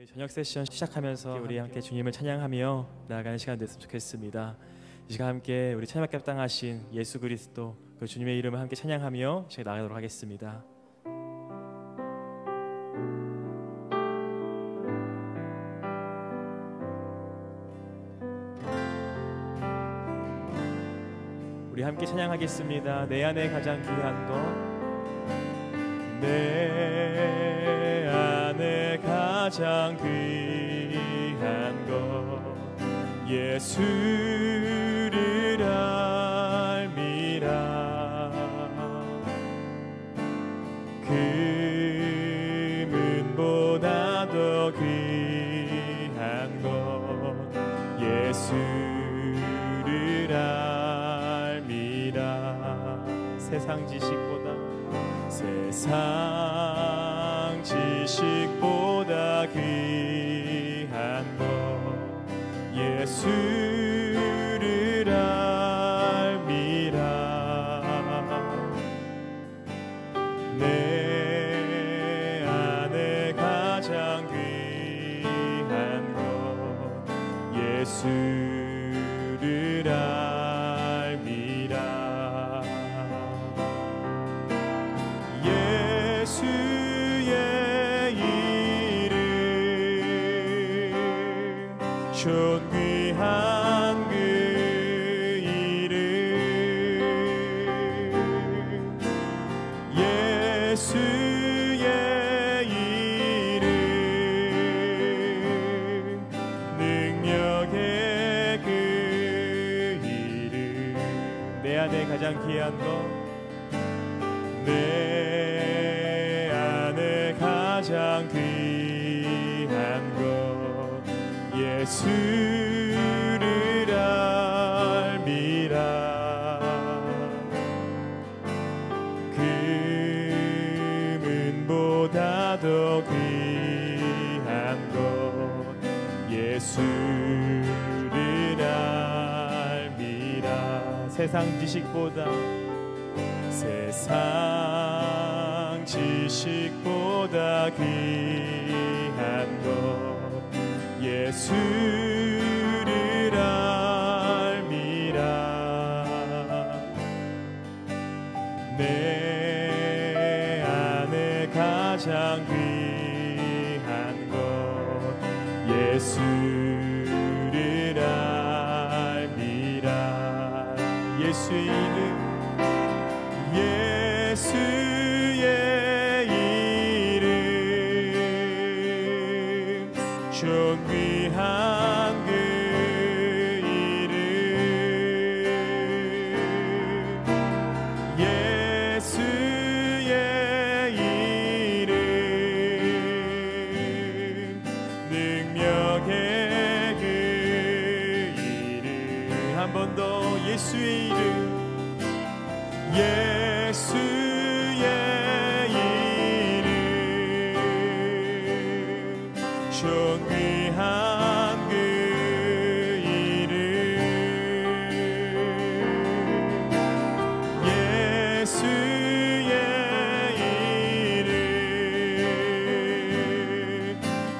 저녁 세션 시작하면서 우리 함께 주님을 찬양하며 나아가는 시간 됐으면 좋겠습니다. 이 시간 함께 우리 찬양받게 합당하신 예수 그리스도 그 주님의 이름을 함께 찬양하며 시간 나가도록 하겠습니다. 우리 함께 찬양하겠습니다. 내 안에 가장 귀한 것, 내 안에 가장 귀한 것 예수를 알미라. 금은보다 더 귀한 것 예수를 알미라. 세상 지식보다 귀한 것 예수를 알미라. 내 안에 가장 귀한 것 예수를 알미라. 예수의 이름 존귀한 그 이름 예수의 이름 능력의 그 이름 내 안에 가장 귀한 것 내 안에 가장 귀한 것 예수를 알미라. 금은보다 더 귀한 것 예수를 알미라. 세상 지식보다 귀한 것 예수를 알미라. 내 안에 가장 귀한 것 예수를 알미라. 예수의 이름 예수의 이름 존귀한 그 이름 예수의 이름 능력의 그 이름 한 번 더 예수의 이름 예수의 이름 존귀한 그 이름 예수의 이름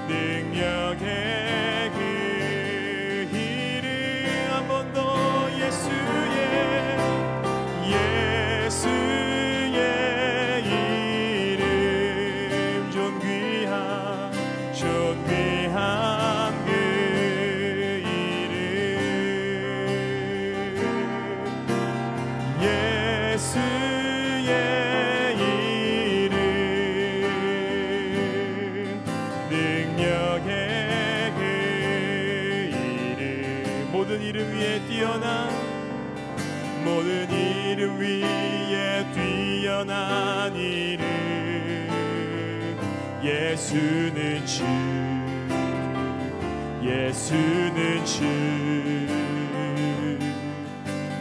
능력의 그 이름 한 번 더 예수의 이름 존귀한 그 이름 예수의 이름 능력의 그 이름 모든 이름 위에 뛰어난 모든 이름 위에 뛰어난 이름 예수는 주 예수는 주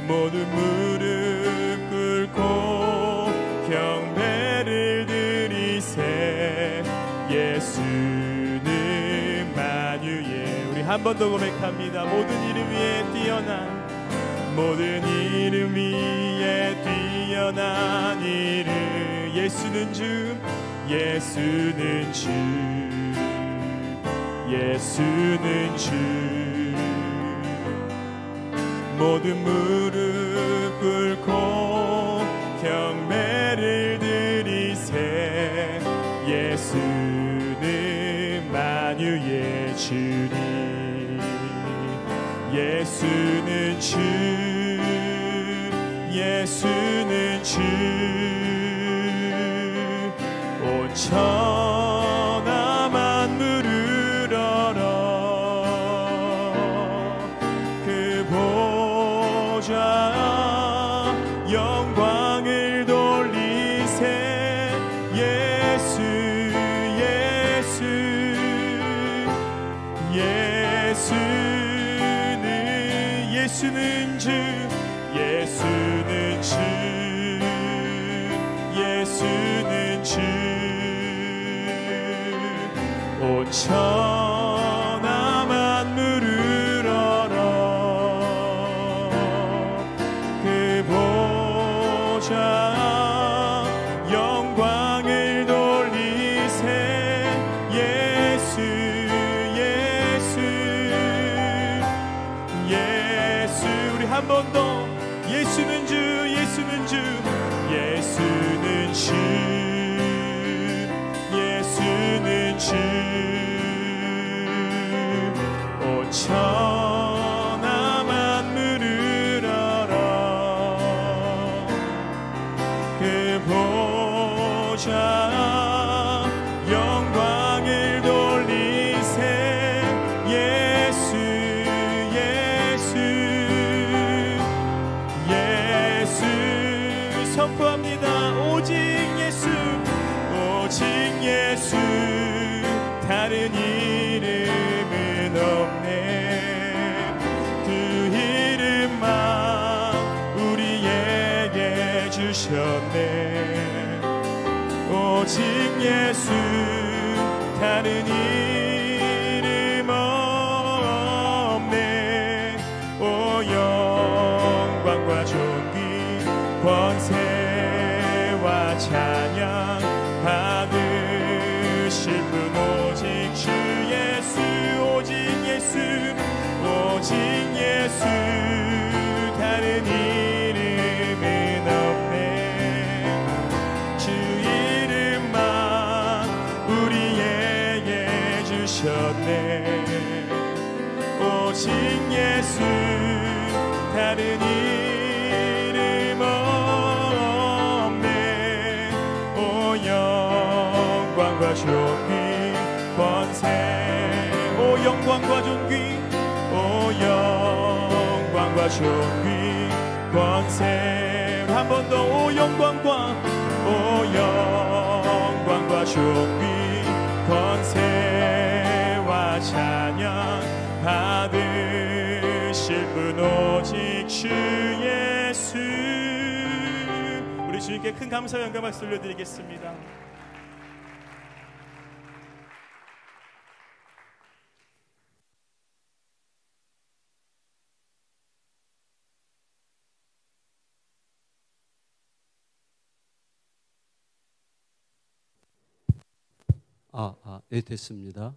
모든 무릎 꿇고 경배를 드리세 예수는 만유의 우리 한 번 더 고백합니다. 모든 이름 위에 뛰어난 모든 이름 위에 뛰어난 이름 예수는 주 예수는 주 예수는 주. 모든 무릎 꿇고 경배를 드리세. 예수는 만유의 주님. 예수는 주. 예수는 주. 온 천하 만물을 얼어 그 보좌 영광을 돌리세. 예수 예수 예수는 주. 예수는 주. 예수는 주. 온 천하 만물을 얼어 그 보좌 영광을 돌리세. 예수 예수 예수. 우리 한 번 더. 예수는 주. 예수는 주. 예수는 주. 예수는 주. 온 천하 만물을 얼어 그 보좌 영광을 돌리세. 예수 예수 예수. 선포합니다. 오직 예수. 오직 예수. 다른 이름은 없네. 그 이름만 우리에게 주셨네. 오직 예수. 다른 이름 없네. 오 영광과 존귀 권세와 찬양 받으실 분 오직 주 예수. 오직 예수. 오직 예수. 다른 이름은 없네. 주 이름만 우리에게 주셨네. 오직 예수. 다른 이름 없네. 오 영광과 존귀 권세. 오 영광과 존귀. 오 영광과 존귀 권세. 한 번 더. 오 영광과. 오 영광과 존귀 권세와 찬양 받으실 분 오직 주 예수. 우리 주님께 큰 감사와 영광 박수 올려드리겠습니다. 네, 됐습니다.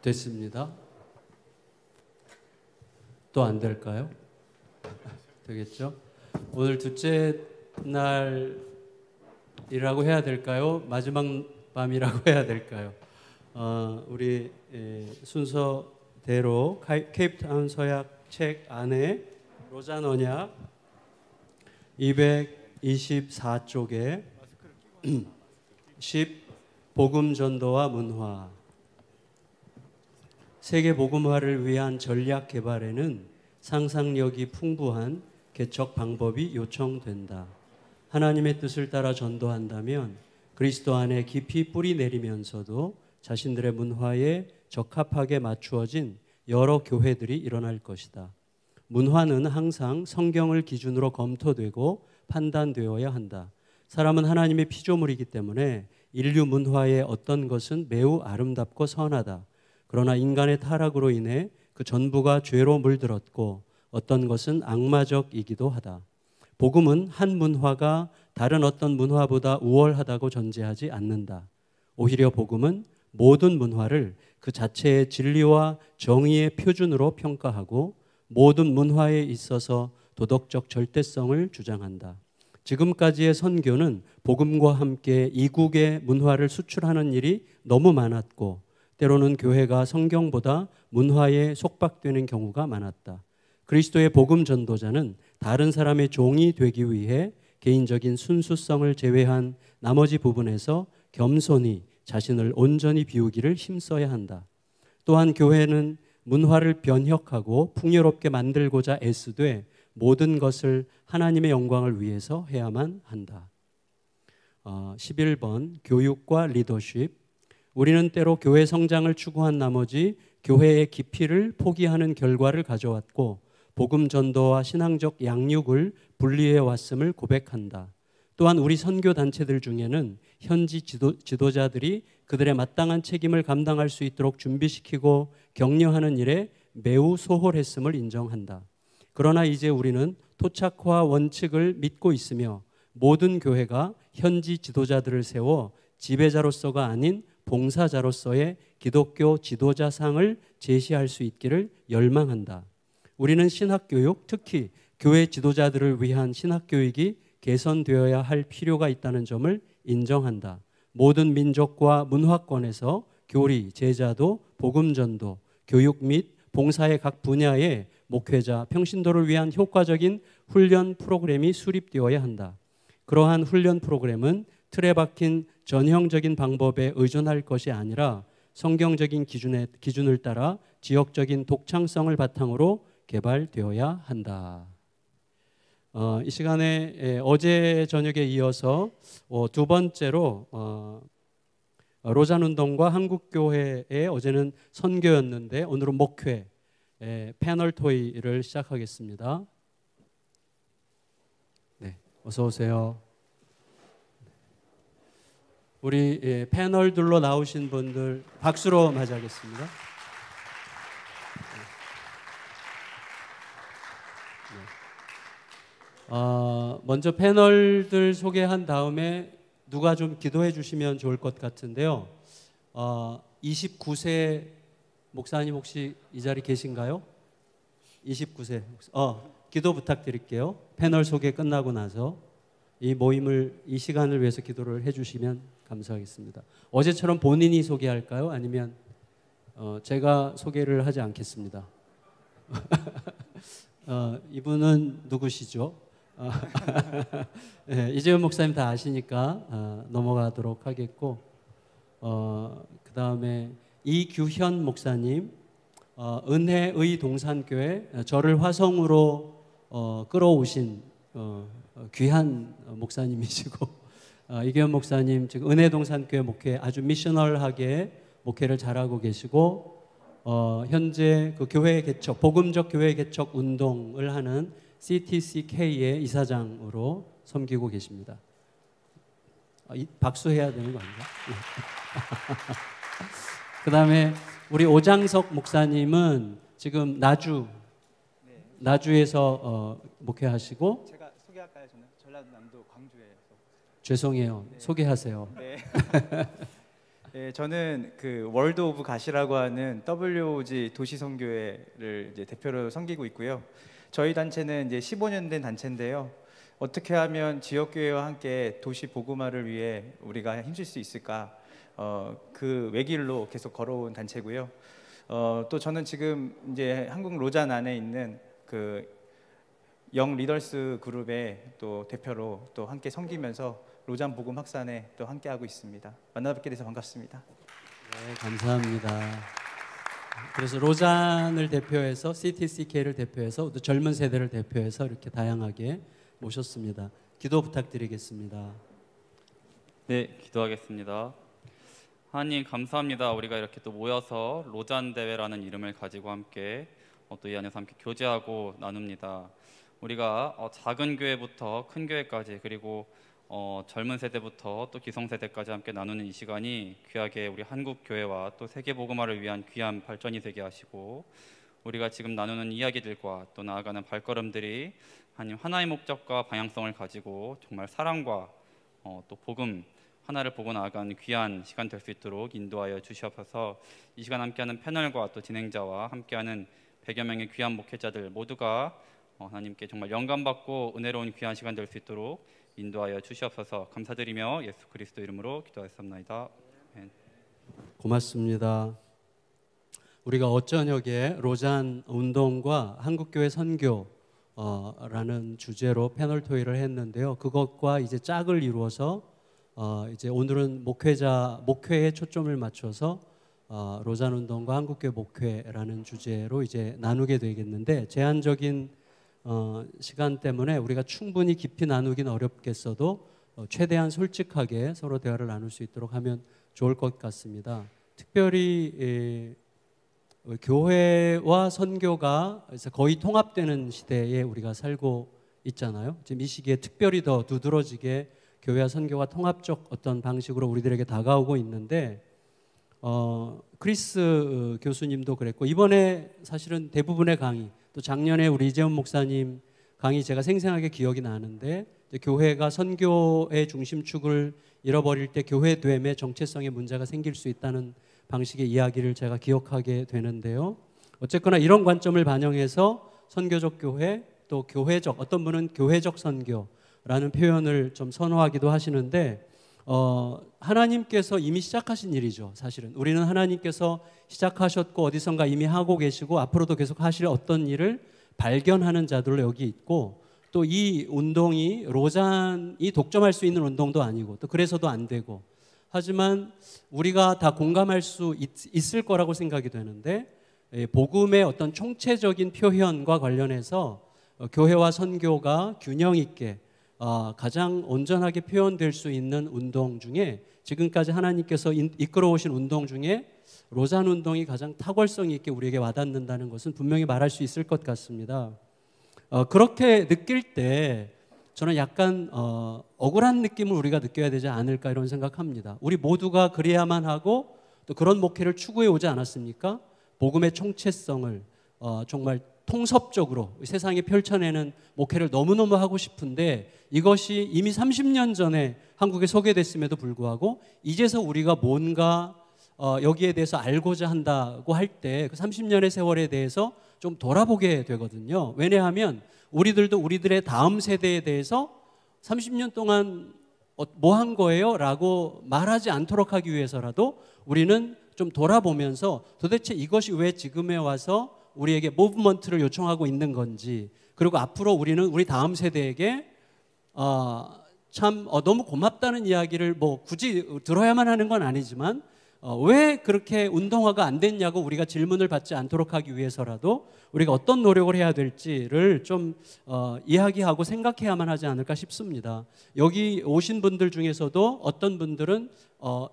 됐습니다. 또 안 될까요? 되겠죠? 오늘 둘째 날이라고 해야 될까요? 마지막 밤이라고 해야 될까요? 우리 순서대로 케이프타운 서약 책 안에 로잔 언약 224쪽에 10 복음 전도와 문화. 세계 복음화를 위한 전략 개발에는 상상력이 풍부한 개척 방법이 요청된다. 하나님의 뜻을 따라 전도한다면 그리스도 안에 깊이 뿌리 내리면서도 자신들의 문화에 적합하게 맞추어진 여러 교회들이 일어날 것이다. 문화는 항상 성경을 기준으로 검토되고 판단되어야 한다. 사람은 하나님의 피조물이기 때문에 인류 문화의 어떤 것은 매우 아름답고 선하다. 그러나 인간의 타락으로 인해 그 전부가 죄로 물들었고 어떤 것은 악마적이기도 하다. 복음은 한 문화가 다른 어떤 문화보다 우월하다고 전제하지 않는다. 오히려 복음은 모든 문화를 그 자체의 진리와 정의의 표준으로 평가하고 모든 문화에 있어서 도덕적 절대성을 주장한다. 지금까지의 선교는 복음과 함께 이국의 문화를 수출하는 일이 너무 많았고 때로는 교회가 성경보다 문화에 속박되는 경우가 많았다. 그리스도의 복음 전도자는 다른 사람의 종이 되기 위해 개인적인 순수성을 제외한 나머지 부분에서 겸손히 자신을 온전히 비우기를 힘써야 한다. 또한 교회는 문화를 변혁하고 풍요롭게 만들고자 애쓰되 모든 것을 하나님의 영광을 위해서 해야만 한다. 11번 교육과 리더십. 우리는 때로 교회 성장을 추구한 나머지 교회의 깊이를 포기하는 결과를 가져왔고 복음 전도와 신앙적 양육을 분리해 왔음을 고백한다. 또한 우리 선교 단체들 중에는 현지 지도자들이 그들의 마땅한 책임을 감당할 수 있도록 준비시키고 격려하는 일에 매우 소홀했음을 인정한다. 그러나 이제 우리는 토착화 원칙을 믿고 있으며 모든 교회가 현지 지도자들을 세워 지배자로서가 아닌 봉사자로서의 기독교 지도자상을 제시할 수 있기를 열망한다. 우리는 신학교육, 특히 교회 지도자들을 위한 신학교육이 개선되어야 할 필요가 있다는 점을 인정한다. 모든 민족과 문화권에서 교리, 제자도, 복음전도, 교육 및 봉사의 각 분야에 목회자, 평신도를 위한 효과적인 훈련 프로그램이 수립되어야 한다. 그러한 훈련 프로그램은 틀에 박힌 전형적인 방법에 의존할 것이 아니라 성경적인 기준을 따라 지역적인 독창성을 바탕으로 개발되어야 한다. 이 시간에 어제 저녁에 이어서 두 번째로 로잔 운동과 한국교회의 어제는 선교였는데 오늘은 목회 패널 토의를 시작하겠습니다. 네, 어서 오세요. 우리 패널들로 나오신 분들 박수로 맞이하겠습니다. 먼저 패널들 소개한 다음에 누가 좀 기도해 주시면 좋을 것 같은데요. 29세 목사님 혹시 이 자리 계신가요? 29세 기도 부탁드릴게요. 패널 소개 끝나고 나서 이 모임을 이 시간을 위해서 기도를 해주시면 감사하겠습니다. 어제처럼 본인이 소개할까요? 아니면 제가 소개를 하지 않겠습니다. 이분은 누구시죠? 네, 이재훈 목사님 다 아시니까 넘어가도록 하겠고 그 다음에 이규현 목사님 은혜의 동산교회 저를 화성으로 끌어오신 귀한 목사님이시고 이규현 목사님 지금 은혜동산교회 목회 아주 미셔널하게 목회를 잘하고 계시고 현재 그 교회 개척 복음적 교회 개척 운동을 하는 CTCK의 이사장으로 섬기고 계십니다. 박수해야 되는 거 아닌가? 그 다음에 우리 오장석 목사님은 지금 나주에서 목회하시고 제가 소개할까요? 저는 전라남도 광주에서. 죄송해요. 네. 소개하세요. 네. 네, 저는 그 월드 오브 가시라고 하는 WOG 도시선교회를 이제 대표로 섬기고 있고요. 저희 단체는 이제 15년 된 단체인데요. 어떻게 하면 지역교회와 함께 도시 복음화를 위해 우리가 힘쓸 수 있을까? 그 외길로 계속 걸어온 단체고요. 또 저는 지금 이제 한국 로잔 안에 있는 그 영 리더스 그룹의 또 대표로 또 함께 섬기면서 로잔 복음 확산에 또 함께 하고 있습니다. 만나뵙게 돼서 반갑습니다. 네, 감사합니다. 그래서 로잔을 대표해서 CTCK를 대표해서 또 젊은 세대를 대표해서 이렇게 다양하게 모셨습니다. 기도 부탁드리겠습니다. 네, 기도하겠습니다. 하나님 감사합니다. 우리가 이렇게 또 모여서 로잔 대회라는 이름을 가지고 함께 또 이 안에서 함께 교제하고 나눕니다. 우리가 작은 교회부터 큰 교회까지 그리고 젊은 세대부터 또 기성세대까지 함께 나누는 이 시간이 귀하게 우리 한국 교회와 또 세계 복음화를 위한 귀한 발전이 되게 하시고 우리가 지금 나누는 이야기들과 또 나아가는 발걸음들이 하나님 하나의 목적과 방향성을 가지고 정말 사랑과 또 복음 하나를 보고 나아가는 귀한 시간 될 수 있도록 인도하여 주시옵소서. 이 시간 함께하는 패널과 또 진행자와 함께하는 100여 명의 귀한 목회자들 모두가 하나님께 정말 영감받고 은혜로운 귀한 시간 될 수 있도록 인도하여 주시옵소서. 감사드리며 예수 그리스도 이름으로 기도하였습니다. 아멘. 고맙습니다. 우리가 어쩌녁에 로잔 운동과 한국교회 선교라는 주제로 패널 토의를 했는데요. 그것과 이제 짝을 이루어서 이제 오늘은 목회에 초점을 맞춰서 로잔 운동과 한국교회 목회라는 주제로 이제 나누게 되겠는데, 제한적인 시간 때문에 우리가 충분히 깊이 나누긴 어렵겠어도 최대한 솔직하게 서로 대화를 나눌 수 있도록 하면 좋을 것 같습니다. 특별히 교회와 선교가 거의 통합되는 시대에 우리가 살고 있잖아요. 지금 이 시기에 특별히 더 두드러지게 교회와 선교가 통합적 어떤 방식으로 우리들에게 다가오고 있는데, 크리스 교수님도 그랬고, 이번에 사실은 대부분의 강의, 또 작년에 우리 이재훈 목사님 강의 제가 생생하게 기억이 나는데, 교회가 선교의 중심축을 잃어버릴 때 교회됨의 정체성에 문제가 생길 수 있다는 방식의 이야기를 제가 기억하게 되는데요. 어쨌거나 이런 관점을 반영해서 선교적 교회, 또 교회적, 어떤 분은 교회적 선교라는 표현을 좀 선호하기도 하시는데, 하나님께서 이미 시작하신 일이죠. 사실은 우리는 하나님께서 시작하셨고 어디선가 이미 하고 계시고 앞으로도 계속 하실 어떤 일을 발견하는 자들로 여기 있고, 또 이 운동이 로잔이 독점할 수 있는 운동도 아니고 또 그래서도 안 되고, 하지만 우리가 다 공감할 수 있을 거라고 생각이 되는데, 복음의 어떤 총체적인 표현과 관련해서 교회와 선교가 균형 있게 가장 온전하게 표현될 수 있는 운동 중에, 지금까지 하나님께서 이끌어 오신 운동 중에 로잔 운동이 가장 탁월성 있게 우리에게 와닿는다는 것은 분명히 말할 수 있을 것 같습니다. 그렇게 느낄 때 저는 약간 억울한 느낌을 우리가 느껴야 되지 않을까 이런 생각합니다. 우리 모두가 그래야만 하고 또 그런 목회를 추구해 오지 않았습니까? 복음의 총체성을 정말 통섭적으로 세상에 펼쳐내는 목회를 너무너무 하고 싶은데, 이것이 이미 30년 전에 한국에 소개됐음에도 불구하고 이제서 우리가 뭔가 여기에 대해서 알고자 한다고 할 때 그 30년의 세월에 대해서 좀 돌아보게 되거든요. 왜냐하면 우리들도 우리들의 다음 세대에 대해서 30년 동안 뭐 한 거예요? 라고 말하지 않도록 하기 위해서라도 우리는 좀 돌아보면서 도대체 이것이 왜 지금에 와서 우리에게 무브먼트를 요청하고 있는 건지, 그리고 앞으로 우리는 우리 다음 세대에게 참 너무 고맙다는 이야기를 뭐 굳이 들어야만 하는 건 아니지만 왜 그렇게 운동화가 안 됐냐고 우리가 질문을 받지 않도록 하기 위해서라도 우리가 어떤 노력을 해야 될지를 좀 이야기하고 생각해야만 하지 않을까 싶습니다. 여기 오신 분들 중에서도 어떤 분들은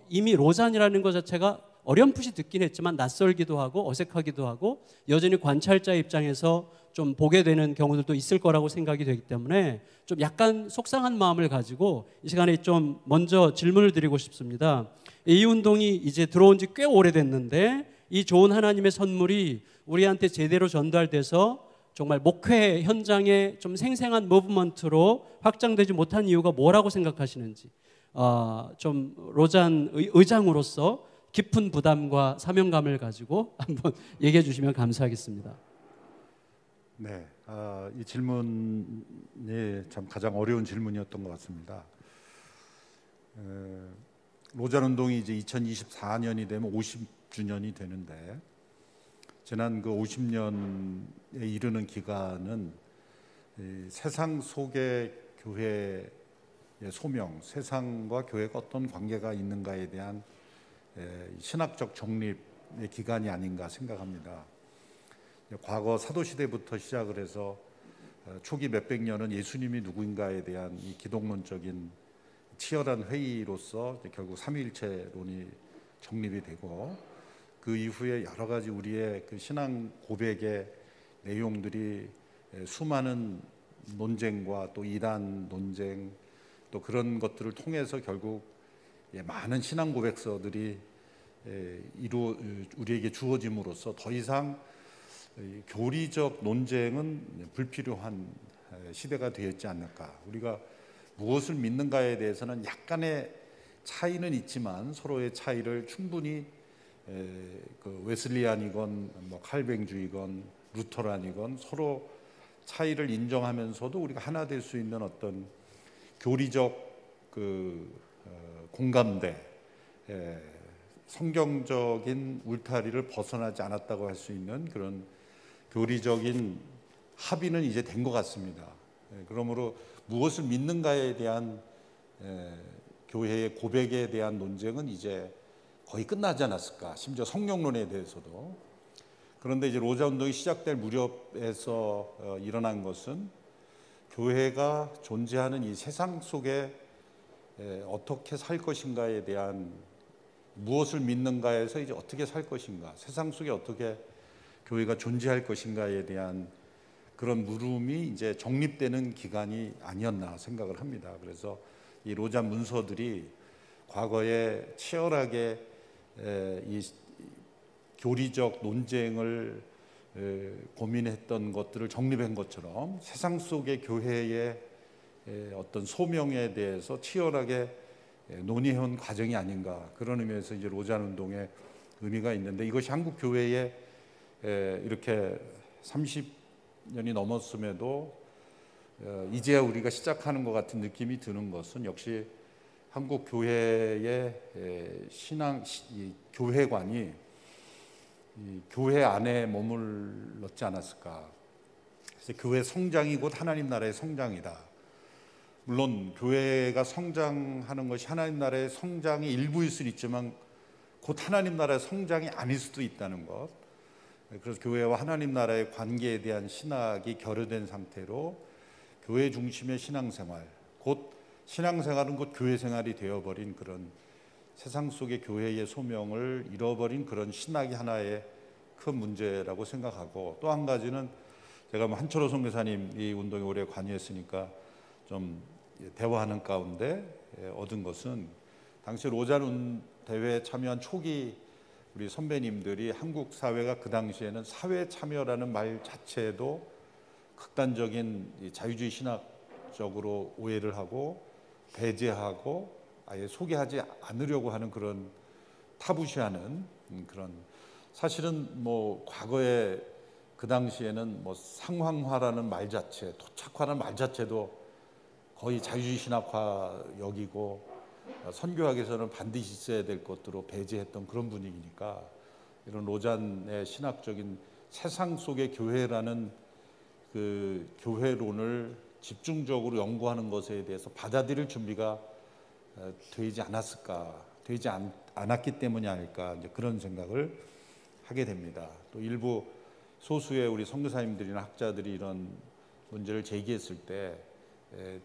이미 로잔이라는 것 자체가 어렴풋이 듣긴 했지만 낯설기도 하고 어색하기도 하고 여전히 관찰자 입장에서 좀 보게 되는 경우들도 있을 거라고 생각이 되기 때문에 좀 약간 속상한 마음을 가지고 이 시간에 좀 먼저 질문을 드리고 싶습니다. 이 운동이 이제 들어온 지 꽤 오래됐는데 이 좋은 하나님의 선물이 우리한테 제대로 전달돼서 정말 목회 현장에 좀 생생한 무브먼트로 확장되지 못한 이유가 뭐라고 생각하시는지, 좀 로잔 의장으로서 깊은 부담과 사명감을 가지고 한번 얘기해 주시면 감사하겠습니다. 네, 이 질문이 참 가장 어려운 질문이었던 것 같습니다. 로잔 운동이 이제 2024년이 되면 50주년이 되는데, 지난 그 50년에 이르는 기간은 세상 속의 교회의 소명, 세상과 교회가 어떤 관계가 있는가에 대한 신학적 정립의 기간이 아닌가 생각합니다. 과거 사도시대부터 시작을 해서 초기 몇백 년은 예수님이 누구인가에 대한 이 기독론적인 치열한 회의로서 결국 삼위일체론이 정립이 되고, 그 이후에 여러 가지 우리의 그 신앙 고백의 내용들이 수많은 논쟁과 또 이단 논쟁, 또 그런 것들을 통해서 결국 많은 신앙 고백서들이 우리에게 주어짐으로써 더 이상 이 교리적 논쟁은 불필요한 시대가 되었지 않을까. 우리가 무엇을 믿는가에 대해서는 약간의 차이는 있지만 서로의 차이를 충분히 그 웨슬리안이건 뭐 칼뱅주의건 루터란이건 서로 차이를 인정하면서도 우리가 하나 될 수 있는 어떤 교리적 공감대, 성경적인 울타리를 벗어나지 않았다고 할 수 있는 그런 교리적인 합의는 이제 된 것 같습니다. 그러므로 무엇을 믿는가에 대한 교회의 고백에 대한 논쟁은 이제 거의 끝나지 않았을까. 심지어 성령론에 대해서도. 그런데 이제 로자 운동이 시작될 무렵에서 일어난 것은 교회가 존재하는 이 세상 속에 어떻게 살 것인가에 대한, 무엇을 믿는가에서 이제 어떻게 살 것인가, 세상 속에 어떻게 교회가 존재할 것인가에 대한 그런 물음이 이제 정립되는 기간이 아니었나 생각을 합니다. 그래서 이 로자 문서들이 과거에 치열하게 이 교리적 논쟁을 고민했던 것들을 정립한 것처럼 세상 속의 교회의 어떤 소명에 대해서 치열하게 논의해온 과정이 아닌가, 그런 의미에서 이제 로잔 운동의 의미가 있는데, 이것이 한국 교회에 이렇게 30년이 넘었음에도 이제야 우리가 시작하는 것 같은 느낌이 드는 것은 역시 한국 교회의 신앙, 교회관이 교회 안에 머물렀지 않았을까. 그래서 교회 성장이 곧 하나님 나라의 성장이다. 물론 교회가 성장하는 것이 하나님 나라의 성장의 일부일 수는 있지만 곧 하나님 나라의 성장이 아닐 수도 있다는 것. 그래서 교회와 하나님 나라의 관계에 대한 신학이 결여된 상태로 교회 중심의 신앙생활, 곧 신앙생활은 곧 교회 생활이 되어버린 그런 세상 속의 교회의 소명을 잃어버린 그런 신학이 하나의 큰 문제라고 생각하고, 또 한 가지는 제가 한철호 선교사님 이 운동에 오래 관여했으니까 좀 대화하는 가운데 얻은 것은, 당시 로잔 대회에 참여한 초기 우리 선배님들이 한국 사회가 그 당시에는 사회 참여라는 말 자체도 극단적인 자유주의 신학적으로 오해를 하고 배제하고 아예 소개하지 않으려고 하는 그런 타부시하는 그런, 사실은 뭐 과거에 그 당시에는 뭐 상황화라는 말 자체, 토착화라는 말 자체도 거의 자유주의 신학화 여기고 선교학에서는 반드시 있어야 될 것으로 배제했던 그런 분위기니까, 이런 로잔의 신학적인 세상 속의 교회라는 그 교회론을 집중적으로 연구하는 것에 대해서 받아들일 준비가 되지 않았을까, 되지 않았기 때문이 아닐까, 이제 그런 생각을 하게 됩니다. 또 일부 소수의 우리 선교사님들이나 학자들이 이런 문제를 제기했을 때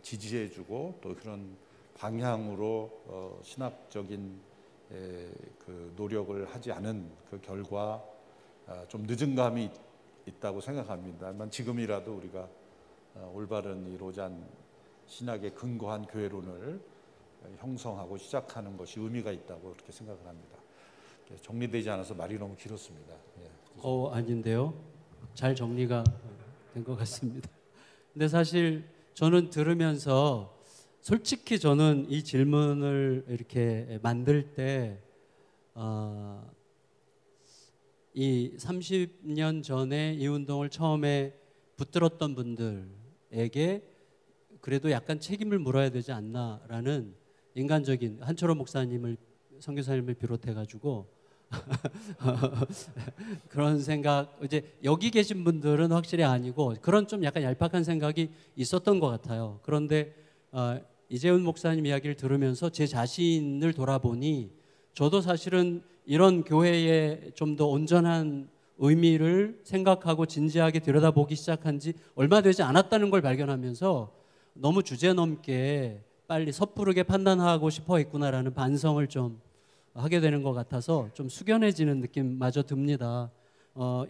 지지해주고 또 그런 방향으로 신학적인 그 노력을 하지 않은 그 결과 좀 늦은 감이 있다고 생각합니다만, 지금이라도 우리가 올바른 이 로잔 신학에 근거한 교회론을 형성하고 시작하는 것이 의미가 있다고 그렇게 생각을 합니다. 정리되지 않아서 말이 너무 길었습니다. 아닌데요. 잘 정리가 된 것 같습니다. 근데 사실 저는 들으면서 솔직히 저는 이 질문을 이렇게 만들 때 이 30년 전에 이 운동을 처음에 붙들었던 분들에게 그래도 약간 책임을 물어야 되지 않나라는 인간적인, 한철호 목사님을, 선교사님을 비롯해 가지고 그런 생각, 이제 여기 계신 분들은 확실히 아니고 그런 좀 약간 얄팍한 생각이 있었던 것 같아요. 그런데 이재훈 목사님 이야기를 들으면서 제 자신을 돌아보니 저도 사실은 이런 교회의 좀 더 온전한 의미를 생각하고 진지하게 들여다보기 시작한 지 얼마 되지 않았다는 걸 발견하면서 너무 주제넘게 빨리 섣부르게 판단하고 싶어 했구나라는 반성을 좀 하게 되는 것 같아서 좀 숙연해지는 느낌마저 듭니다.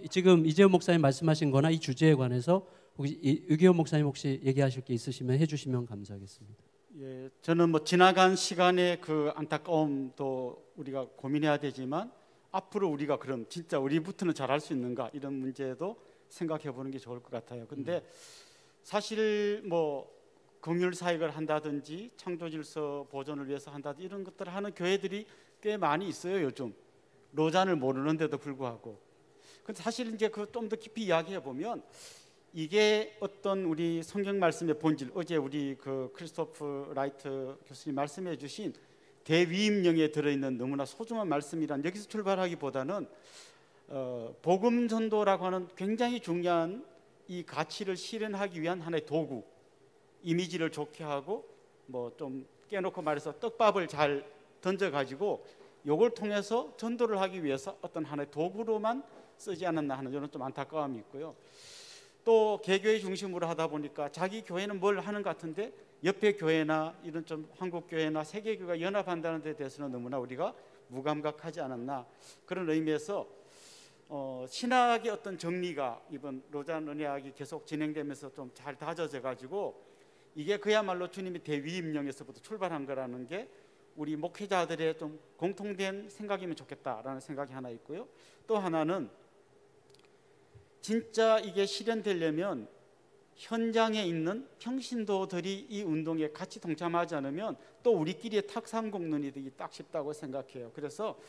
지금 이재훈 목사님 말씀하신 거나 이 주제에 관해서 혹시 유기현 목사님 혹시 얘기하실 게 있으시면 해주시면 감사하겠습니다. 예, 저는 뭐 지나간 시간의 그 안타까움도 우리가 고민해야 되지만 앞으로 우리가 그럼 진짜 우리부터는 잘할 수 있는가, 이런 문제도 생각해 보는 게 좋을 것 같아요. 근데 사실 뭐 긍휼 사역을 한다든지 창조 질서 보존을 위해서 한다든지 이런 것들을 하는 교회들이 꽤 많이 있어요. 요즘 로잔을 모르는데도 불구하고. 근데 사실 이제 그 좀 더 깊이 이야기해 보면 이게 어떤 우리 성경 말씀의 본질, 어제 우리 그 크리스토프 라이트 교수님 말씀해 주신 대위임령에 들어있는 너무나 소중한 말씀이란, 여기서 출발하기보다는 복음 전도라고 하는 굉장히 중요한 이 가치를 실현하기 위한 하나의 도구, 이미지를 좋게 하고 뭐 좀 깨놓고 말해서 떡밥을 잘 던져가지고 요걸 통해서 전도를 하기 위해서 어떤 하나의 도구로만 쓰지 않았나 하는 저는 좀 안타까움이 있고요. 또 개교회 중심으로 하다 보니까 자기 교회는 뭘 하는 것 같은데 옆에 교회나 이런 좀 한국 교회나 세계 교회가 연합한다는 데 대해서는 너무나 우리가 무감각하지 않았나, 그런 의미에서 신학의 어떤 정리가 이번 로잔 언약이 계속 진행되면서 좀 잘 다져져 가지고 이게 그야말로 주님의 대위임령에서부터 출발한 거라는 게 우리 목회자들의 좀 공통된 생각이면 좋겠다라는 생각이 하나 있고요. 또 하나는 진짜 이게 실현되려면 현장에 있는 평신도들이 이 운동에 같이 동참하지 않으면 또 우리끼리의 탁상공론이 되기 딱 쉽다고 생각해요. 그래서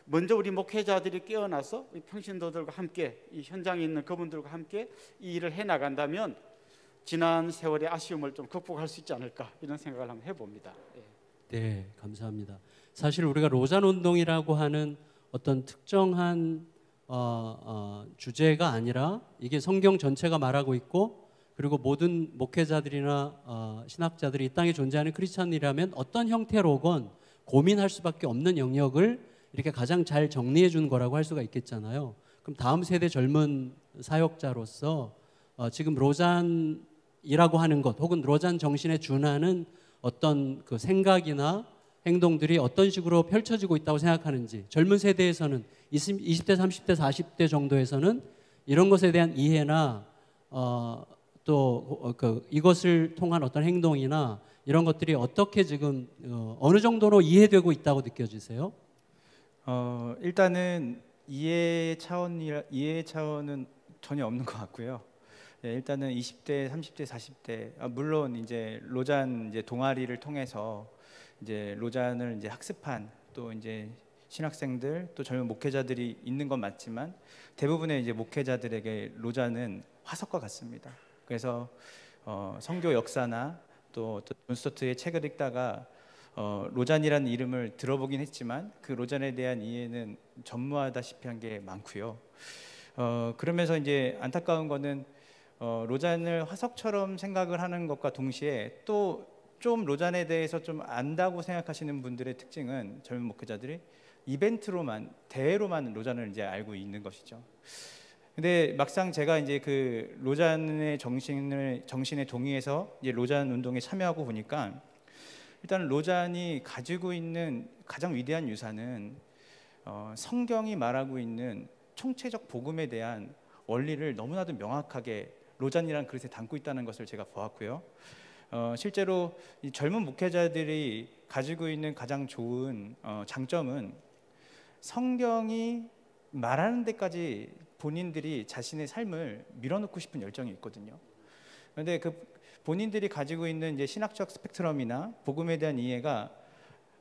먼저 우리 목회자들이 깨어나서 이 평신도들과 함께, 이 현장에 있는 그분들과 함께 이 일을 해나간다면 지난 세월의 아쉬움을 좀 극복할 수 있지 않을까, 이런 생각을 한번 해봅니다. 네, 감사합니다. 사실 우리가 로잔 운동이라고 하는 어떤 특정한 주제가 아니라 이게 성경 전체가 말하고 있고, 그리고 모든 목회자들이나 신학자들이 이 땅에 존재하는 크리스찬이라면 어떤 형태로건 고민할 수밖에 없는 영역을 이렇게 가장 잘 정리해 준 거라고 할 수가 있겠잖아요. 그럼 다음 세대 젊은 사역자로서 지금 로잔이라고 하는 것, 혹은 로잔 정신에 준하는 어떤 그 생각이나 행동들이 어떤 식으로 펼쳐지고 있다고 생각하는지, 젊은 세대에서는 20대, 30대, 40대 정도에서는 이런 것에 대한 이해나 또 이것을 통한 어떤 행동이나 이런 것들이 어떻게 지금 어느 정도로 이해되고 있다고 느껴지세요? 일단은 이해 차원은 전혀 없는 것 같고요. 일단은 20대, 30대, 40대 물론 이제 로잔 이제 동아리를 통해서 이제 로잔을 이제 학습한 또 이제 신학생들 또 젊은 목회자들이 있는 건 맞지만 대부분의 이제 목회자들에게 로잔은 화석과 같습니다. 그래서 선교 역사나 또 존 스토트의 책을 읽다가 로잔이라는 이름을 들어보긴 했지만 그 로잔에 대한 이해는 전무하다시피 한 게 많고요. 그러면서 이제 안타까운 거는 로잔을 화석처럼 생각을 하는 것과 동시에 또 좀 로잔에 대해서 좀 안다고 생각하시는 분들의 특징은 젊은 목회자들이 이벤트로만, 대회로만 로잔을 이제 알고 있는 것이죠. 근데 막상 제가 이제 그 로잔의 정신에 동의해서 이제 로잔 운동에 참여하고 보니까 일단 로잔이 가지고 있는 가장 위대한 유산은 성경이 말하고 있는 총체적 복음에 대한 원리를 너무나도 명확하게 로잔이라는 그릇에 담고 있다는 것을 제가 보았고요. 실제로 이 젊은 목회자들이 가지고 있는 가장 좋은 장점은 성경이 말하는 데까지 본인들이 자신의 삶을 밀어넣고 싶은 열정이 있거든요. 그런데 그 본인들이 가지고 있는 이제 신학적 스펙트럼이나 복음에 대한 이해가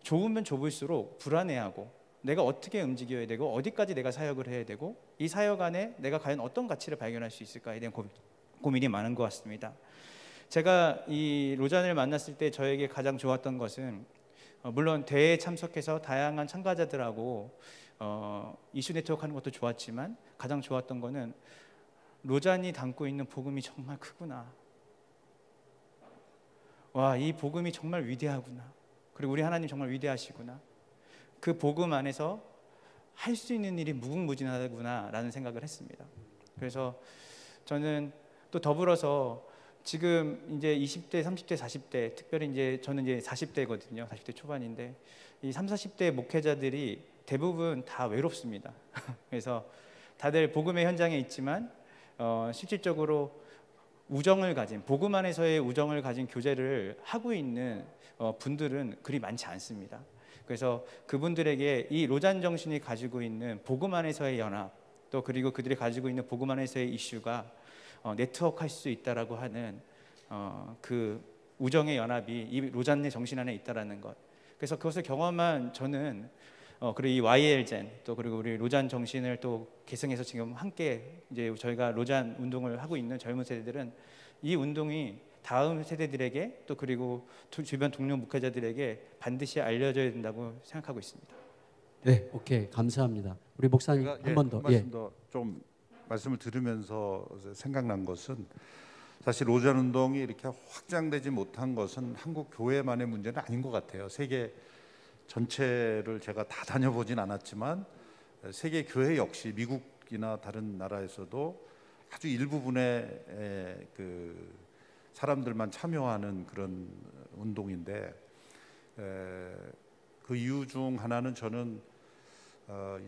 좁으면 좁을수록 불안해하고 내가 어떻게 움직여야 되고 어디까지 내가 사역을 해야 되고 이 사역 안에 내가 과연 어떤 가치를 발견할 수 있을까에 대한 고민이 많은 것 같습니다. 제가 이 로잔을 만났을 때 저에게 가장 좋았던 것은 물론 대회에 참석해서 다양한 참가자들하고 이슈 네트워크하는 것도 좋았지만 가장 좋았던 거는 로잔이 담고 있는 복음이 정말 크구나. 와, 이 복음이 정말 위대하구나. 그리고 우리 하나님 정말 위대하시구나. 그 복음 안에서 할 수 있는 일이 무궁무진하구나 라는 생각을 했습니다. 그래서 저는 또 더불어서 지금 이제 20대, 30대, 40대, 특별히 이제 저는 이제 40대거든요. 40대 초반인데 이 30, 40대 목회자들이 대부분 다 외롭습니다. 그래서 다들 복음의 현장에 있지만 실질적으로 우정을 가진, 복음 안에서의 우정을 가진 교제를 하고 있는 분들은 그리 많지 않습니다. 그래서 그분들에게 이 로잔 정신이 가지고 있는 복음 안에서의 연합, 또 그리고 그들이 가지고 있는 복음 안에서의 이슈가 네트워크할 수 있다라고 하는 그 우정의 연합이 이 로잔의 정신 안에 있다라는 것. 그래서 그것을 경험한 저는 그리고 이 YL젠 또 그리고 우리 로잔 정신을 또 계승해서 지금 함께 이제 저희가 로잔 운동을 하고 있는 젊은 세대들은 이 운동이 다음 세대들에게 또 그리고 주변 동료 목회자들에게 반드시 알려져야 된다고 생각하고 있습니다. 네, 오케이, 감사합니다. 우리 목사님 한 번 더. 한 말씀 더 좀 말씀을 들으면서 생각난 것은 사실 로잔 운동이 이렇게 확장되지 못한 것은 한국 교회만의 문제는 아닌 것 같아요. 세계 전체를 제가 다 다녀보진 않았지만 세계 교회 역시 미국이나 다른 나라에서도 아주 일부분의 그 사람들만 참여하는 그런 운동인데 그 이유 중 하나는 저는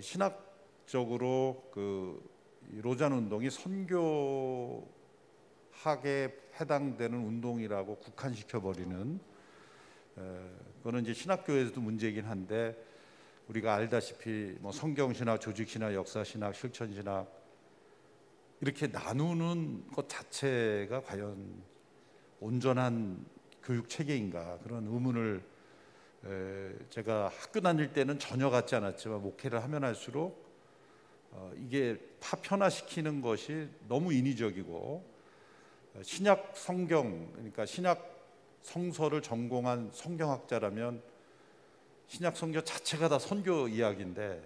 신학적으로 그 로잔 운동이 선교학에 해당되는 운동이라고 국한시켜 버리는 그거는 이제 신학교에서도 문제이긴 한데 우리가 알다시피 뭐 성경신학, 조직신학, 역사신학, 실천신학 이렇게 나누는 것 자체가 과연 온전한 교육 체계인가 그런 의문을 제가 학교 다닐 때는 전혀 갖지 않았지만 목회를 하면 할수록 이게 파편화시키는 것이 너무 인위적이고 신약 성경 그러니까 신약 성서를 전공한 성경학자라면 신약 성경 자체가 다 선교 이야기인데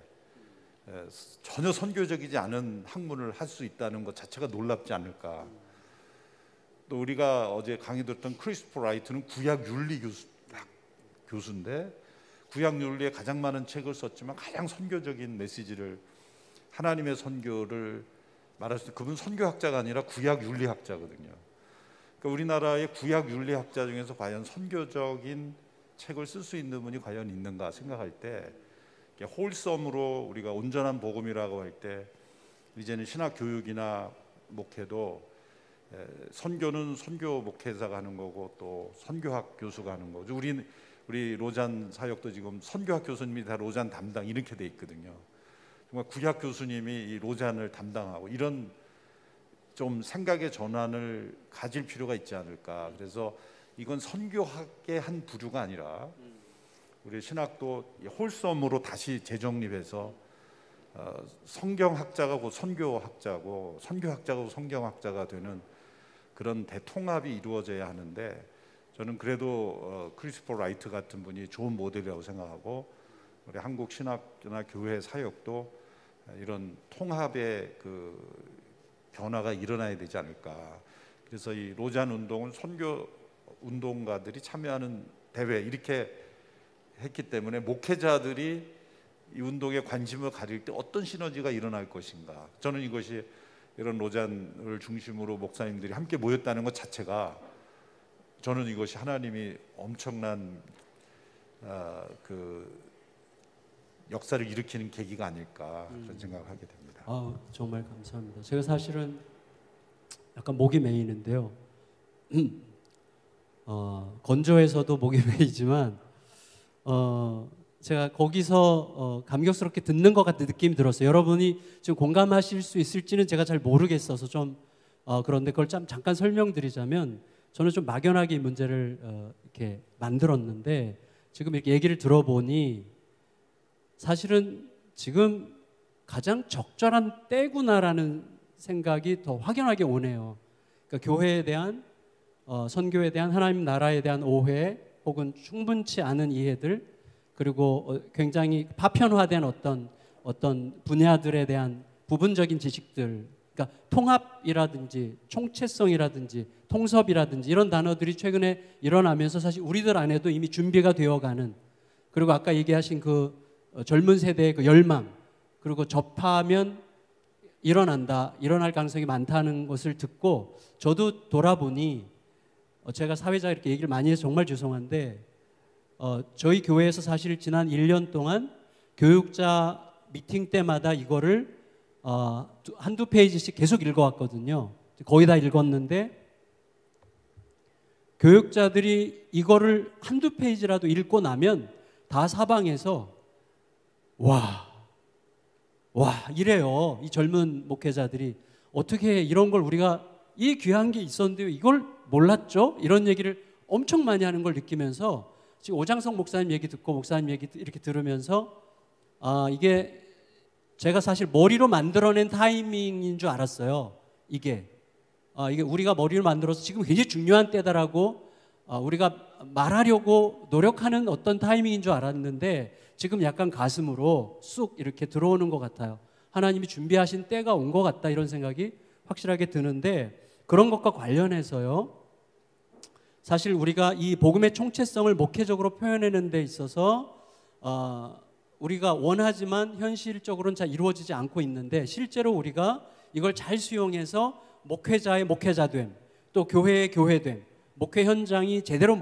전혀 선교적이지 않은 학문을 할 수 있다는 것 자체가 놀랍지 않을까. 또 우리가 어제 강의 들었던 크리스토퍼 라이트는 구약 윤리 교수인데 구약 윤리에 가장 많은 책을 썼지만 가장 선교적인 메시지를 하나님의 선교를 말할 수 있는 그분 선교학자가 아니라 구약 윤리학자거든요. 그러니까 우리나라의 구약 윤리학자 중에서 과연 선교적인 책을 쓸 수 있는 분이 과연 있는가 생각할 때 홀섬으로 우리가 온전한 복음이라고 할 때 이제는 신학 교육이나 목회도 선교는 선교 목회자가 하는 거고 또 선교학 교수가 하는 거죠. 우리 로잔 사역도 지금 선교학 교수님이 다 로잔 담당 이렇게 돼 있거든요. 정말 구약 교수님이 이 로잔을 담당하고 이런 좀 생각의 전환을 가질 필요가 있지 않을까. 그래서 이건 선교학의 한 부류가 아니라 우리 신학도 홀섬으로 다시 재정립해서 성경학자가 곧 선교학자고 선교학자가 곧 성경학자가 되는 그런 대통합이 이루어져야 하는데 저는 그래도 크리스토퍼 라이트 같은 분이 좋은 모델이라고 생각하고 우리 한국 신학이나 교회 사역도 이런 통합의 그 변화가 일어나야 되지 않을까. 그래서 이 로잔 운동은 선교 운동가들이 참여하는 대회 이렇게 했기 때문에 목회자들이 이 운동에 관심을 가질 때 어떤 시너지가 일어날 것인가. 저는 이것이 이런 로잔을 중심으로 목사님들이 함께 모였다는 것 자체가 저는 이것이 하나님이 엄청난 그 역사를 일으키는 계기가 아닐까 그런 생각을 하게 됩니다. 정말 감사합니다. 제가 사실은 약간 목이 메이는데요. 건조해서도 목이 메이지만 제가 거기서 감격스럽게 듣는 것 같은 느낌이 들었어요. 여러분이 지금 공감하실 수 있을지는 제가 잘 모르겠어서 좀 그런데 그걸 잠깐 설명드리자면 저는 좀 막연하게 이 문제를 이렇게 만들었는데 지금 이렇게 얘기를 들어보니 사실은 지금 가장 적절한 때구나라는 생각이 더 확연하게 오네요. 그러니까 교회에 대한 선교에 대한 하나님 나라에 대한 오해 혹은 충분치 않은 이해들 그리고 굉장히 파편화된 어떤 분야들에 대한 부분적인 지식들 그러니까 통합이라든지 총체성이라든지 통섭이라든지 이런 단어들이 최근에 일어나면서 사실 우리들 안에도 이미 준비가 되어가는 그리고 아까 얘기하신 그 젊은 세대의 그 열망 그리고 접하면 일어날 가능성이 많다는 것을 듣고 저도 돌아보니 제가 사회자 이렇게 얘기를 많이 해서 정말 죄송한데 저희 교회에서 사실 지난 1년 동안 교육자 미팅 때마다 이거를 한두 페이지씩 계속 읽어왔거든요. 거의 다 읽었는데 교육자들이 이거를 한두 페이지라도 읽고 나면 다 사방에서 와 와, 이래요. 이 젊은 목회자들이 어떻게 이런 걸 우리가 이 귀한 게 있었는데 이걸 몰랐죠? 이런 얘기를 엄청 많이 하는 걸 느끼면서 지금 오장성 목사님 얘기 듣고 목사님 얘기 이렇게 들으면서 이게 제가 사실 머리로 만들어낸 타이밍인 줄 알았어요. 이게 우리가 머리로 만들어서 지금 굉장히 중요한 때다라고 우리가 말하려고 노력하는 어떤 타이밍인 줄 알았는데 지금 약간 가슴으로 쑥 이렇게 들어오는 것 같아요. 하나님이 준비하신 때가 온 것 같다, 이런 생각이 확실하게 드는데, 그런 것과 관련해서요, 사실 우리가 이 복음의 총체성을 목회적으로 표현하는 데 있어서 우리가 원하지만 현실적으로는 잘 이루어지지 않고 있는데, 실제로 우리가 이걸 잘 수용해서 목회자의 목회자됨, 또 교회의 교회됨, 목회 현장이 제대로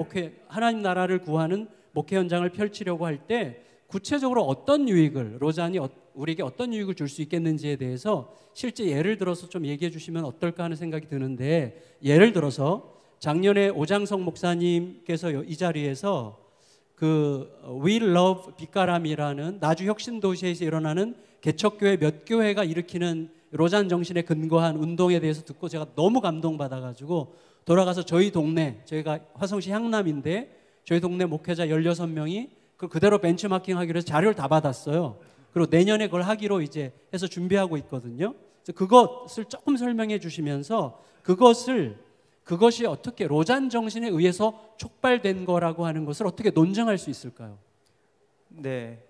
하나님 나라를 구하는 목회 현장을 펼치려고 할 때 구체적으로 어떤 유익을, 로잔이 우리에게 어떤 유익을 줄 수 있겠는지에 대해서 실제 예를 들어서 좀 얘기해 주시면 어떨까 하는 생각이 드는데, 예를 들어서 작년에 오장성 목사님께서 이 자리에서 We Love 빛가람이라는 나주 혁신도시에서 일어나는 개척교회 몇 교회가 일으키는 로잔 정신에 근거한 운동에 대해서 듣고 제가 너무 감동받아가지고 돌아가서 저희 동네, 저희가 화성시 향남인데 저희 동네 목회자 16명이 그대로 벤치마킹 하기로 해서 자료를 다 받았어요. 그리고 내년에 그걸 하기로 이제 해서 준비하고 있거든요. 그래서 그것을 조금 설명해 주시면서 그것이 어떻게 로잔 정신에 의해서 촉발된 거라고 하는 것을 어떻게 논증할 수 있을까요? 네,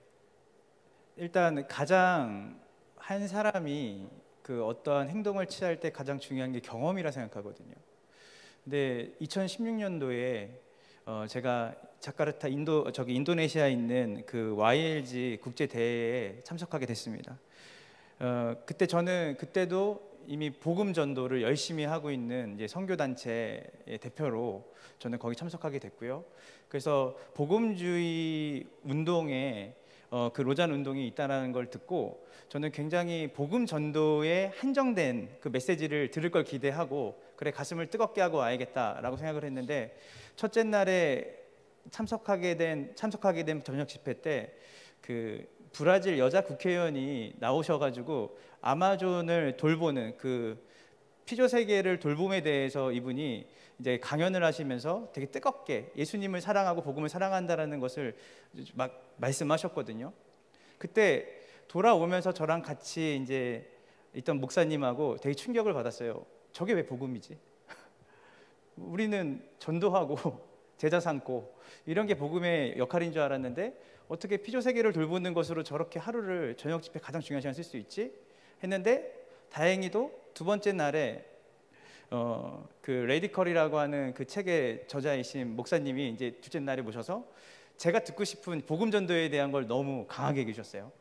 일단 가장 한 사람이 어떠한 행동을 취할 때 가장 중요한 게 경험이라 생각하거든요. 근데 2016년도에 제가 자카르타 인도네시아에 있는 YLG 국제 대회에 참석하게 됐습니다. 그때도 이미 복음 전도를 열심히 하고 있는 이제 선교 단체의 대표로 저는 거기 참석하게 됐고요. 그래서 복음주의 운동에 로잔 운동이 있다는 걸 듣고 저는 굉장히 복음 전도에 한정된 메시지를 들을 걸 기대하고, 그래 가슴을 뜨겁게 하고 와야겠다라고 생각을 했는데, 첫째 날에 참석하게 된 저녁 집회 때 브라질 여자 국회의원이 나오셔가지고 아마존을 돌보는 피조 세계를 돌봄에 대해서 이분이 이제 강연을 하시면서 되게 뜨겁게 예수님을 사랑하고 복음을 사랑한다라는 것을 막 말씀하셨거든요. 그때 돌아오면서 저랑 같이 이제 있던 목사님하고 되게 충격을 받았어요. 저게 왜 복음이지? 우리는 전도하고 제자 삼고 이런 게 복음의 역할인 줄 알았는데 어떻게 피조 세계를 돌보는 것으로 저렇게 하루를 저녁 집회 가장 중요한 시간 쓸 수 있지? 했는데 다행히도 두 번째 날에 레디컬이라고 하는 책의 저자이신 목사님이 이제 둘째 날에 모셔서 제가 듣고 싶은 복음 전도에 대한 걸 너무 강하게 해주셨어요.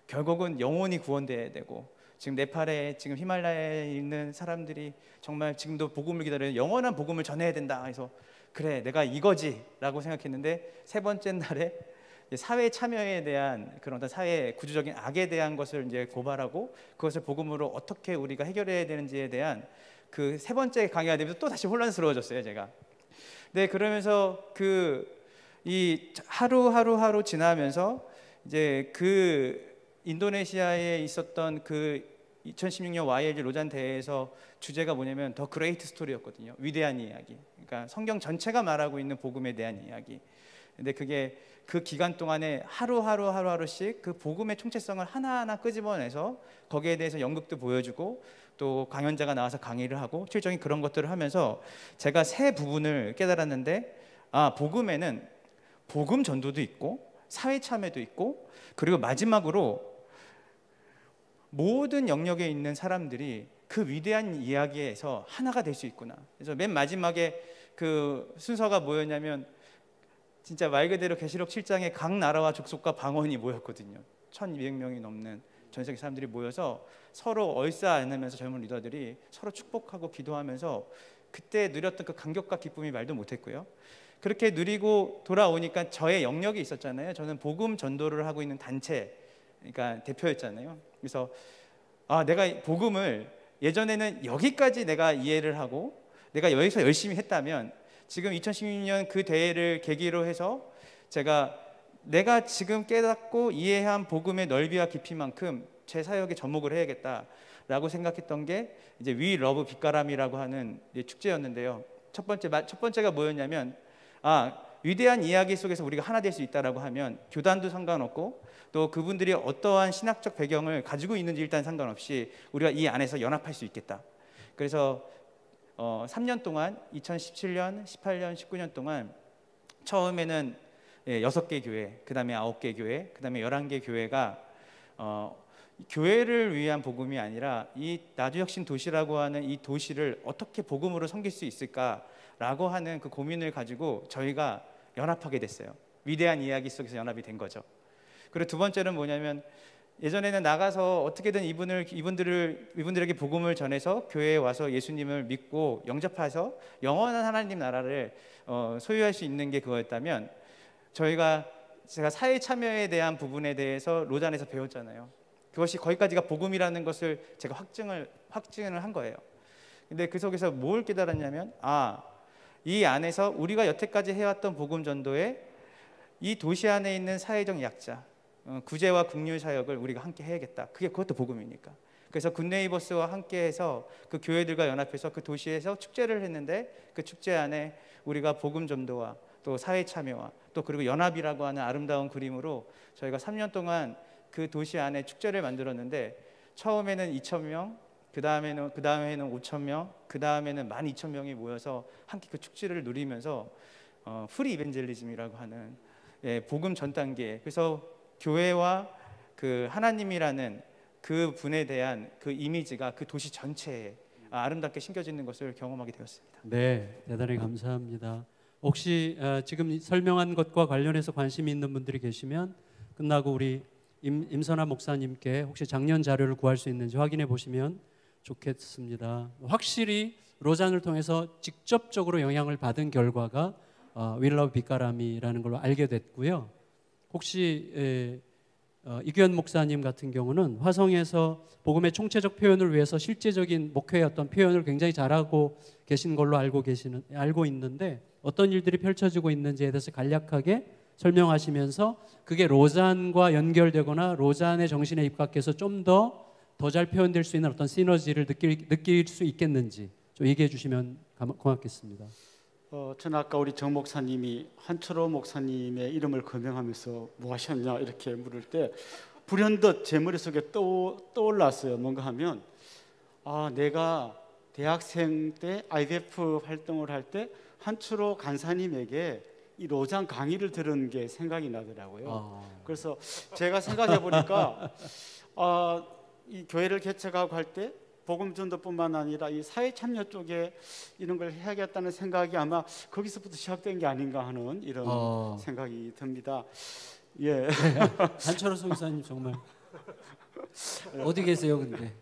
결국은 영혼이 구원돼야 되고, 지금 네팔에 지금 히말라야에 있는 사람들이 정말 지금도 복음을 기다리는 영원한 복음을 전해야 된다. 그래서 그래 내가 이거지라고 생각했는데, 세 번째 날에 사회 참여에 대한 그런 어떤 사회 구조적인 악에 대한 것을 이제 고발하고 그것을 복음으로 어떻게 우리가 해결해야 되는지에 대한 세 번째 강의가 되면서 또 다시 혼란스러워졌어요, 제가. 네, 그러면서 이 하루 지나면서 이제 인도네시아에 있었던 2016년 YLG 로잔 대회에서 주제가 뭐냐면 더 그레이트 스토리였거든요. 위대한 이야기. 그러니까 성경 전체가 말하고 있는 복음에 대한 이야기. 근데 그게 기간 동안에 하루하루씩 복음의 총체성을 하나하나 끄집어내서 거기에 대해서 연극도 보여주고 또 강연자가 나와서 강의를 하고 실적인 그런 것들을 하면서 제가 세 부분을 깨달았는데, 복음에는 복음 전도도 있고 사회 참여도 있고, 그리고 마지막으로 모든 영역에 있는 사람들이 위대한 이야기에서 하나가 될 수 있구나. 그래서 맨 마지막에 순서가 뭐였냐면 진짜 말 그대로 계시록 7장에 각 나라와 족속과 방언이 모였거든요. 1200명이 넘는 전 세계 사람들이 모여서 서로 얼싸 안으면서 젊은 리더들이 서로 축복하고 기도하면서 그때 누렸던 감격과 기쁨이 말도 못했고요. 그렇게 누리고 돌아오니까 저의 영역이 있었잖아요. 저는 복음 전도를 하고 있는 단체, 그러니까 대표였잖아요. 그래서 내가 복음을 예전에는 여기까지 내가 이해를 하고 내가 여기서 열심히 했다면 지금 2016년 대회를 계기로 해서 내가 지금 깨닫고 이해한 복음의 넓이와 깊이만큼 제 사역에 접목을 해야겠다라고 생각했던 게 이제 위 러브 빛가람이라고 하는 축제였는데요. 첫 번째가 뭐였냐면 위대한 이야기 속에서 우리가 하나 될 수 있다라고 하면 교단도 상관없고 또 그분들이 어떠한 신학적 배경을 가지고 있는지 일단 상관없이 우리가 이 안에서 연합할 수 있겠다. 그래서 3년 동안 2017년, 18년, 19년 동안 처음에는 6개 교회, 그 다음에 9개 교회, 그 다음에 11개 교회가 교회를 위한 복음이 아니라 이 나주혁신 도시라고 하는 이 도시를 어떻게 복음으로 섬길 수 있을까라고 하는 그 고민을 가지고 저희가 연합하게 됐어요. 위대한 이야기 속에서 연합이 된 거죠. 그리고 두 번째는 뭐냐면 예전에는 나가서 어떻게든 이분들에게 복음을 전해서 교회에 와서 예수님을 믿고 영접해서 영원한 하나님 나라를 소유할 수 있는 게 그거였다면 제가 사회 참여에 대한 부분에 대해서 로잔에서 배웠잖아요. 그것이 거기까지가 복음이라는 것을 제가 확증을 한 거예요. 근데 그 속에서 뭘 깨달았냐면 이 안에서 우리가 여태까지 해왔던 복음 전도에 이 도시 안에 있는 사회적 약자, 구제와 긍휼 사역을 우리가 함께 해야겠다. 그것도 복음이니까. 그래서 굿네이버스와 함께해서 그 교회들과 연합해서 그 도시에서 축제를 했는데 그 축제 안에 우리가 복음 전도와 또 사회 참여와 또 그리고 연합이라고 하는 아름다운 그림으로 저희가 3년 동안 그 도시 안에 축제를 만들었는데 처음에는 2,000명, 그 다음에는 5,000명, 그 다음에는 12,000명이 모여서 함께 그 축제를 누리면서 프리 이벤젤리즘이라고 하는 복음 전 단계. 그래서 교회와 그 하나님이라는 그 분에 대한 그 이미지가 그 도시 전체에 아름답게 심겨지는 것을 경험하게 되었습니다. 네, 대단히 감사합니다. 혹시 지금 설명한 것과 관련해서 관심이 있는 분들이 계시면 끝나고 우리 임선아 목사님께 혹시 작년 자료를 구할 수 있는지 확인해 보시면 좋겠습니다. 확실히 로잔을 통해서 직접적으로 영향을 받은 결과가 윌러브 빛가람이라는 걸로 알게 됐고요. 혹시 이규현 목사님 같은 경우는 화성에서 복음의 총체적 표현을 위해서 실제적인 목회의 어떤 표현을 굉장히 잘하고 계신 걸로 알고 있는데 어떤 일들이 펼쳐지고 있는지에 대해서 간략하게 설명하시면서 그게 로잔과 연결되거나 로잔의 정신에 입각해서 좀 더 잘 표현될 수 있는 어떤 시너지를 느낄 수 있겠는지 좀 얘기해 주시면 고맙겠습니다. 저는 아까 우리 정 목사님이 한철호 목사님의 이름을 거명하면서 뭐 하셨냐 이렇게 물을 때 불현듯 제 머릿속에 떠올랐어요. 뭔가 하면 내가 대학생 때 IBF 활동을 할 때 한철호 간사님에게 이 로잔 강의를 들은 게 생각이 나더라고요. 그래서 제가 생각해 보니까 이 교회를 개척하고 할 때 복음 전도뿐만 아니라 이 사회 참여 쪽에 이런 걸 해야겠다는 생각이 아마 거기서부터 시작된 게 아닌가 하는 이런 생각이 듭니다. 예. 한철호 선교사님 정말 어디 계세요, 근데?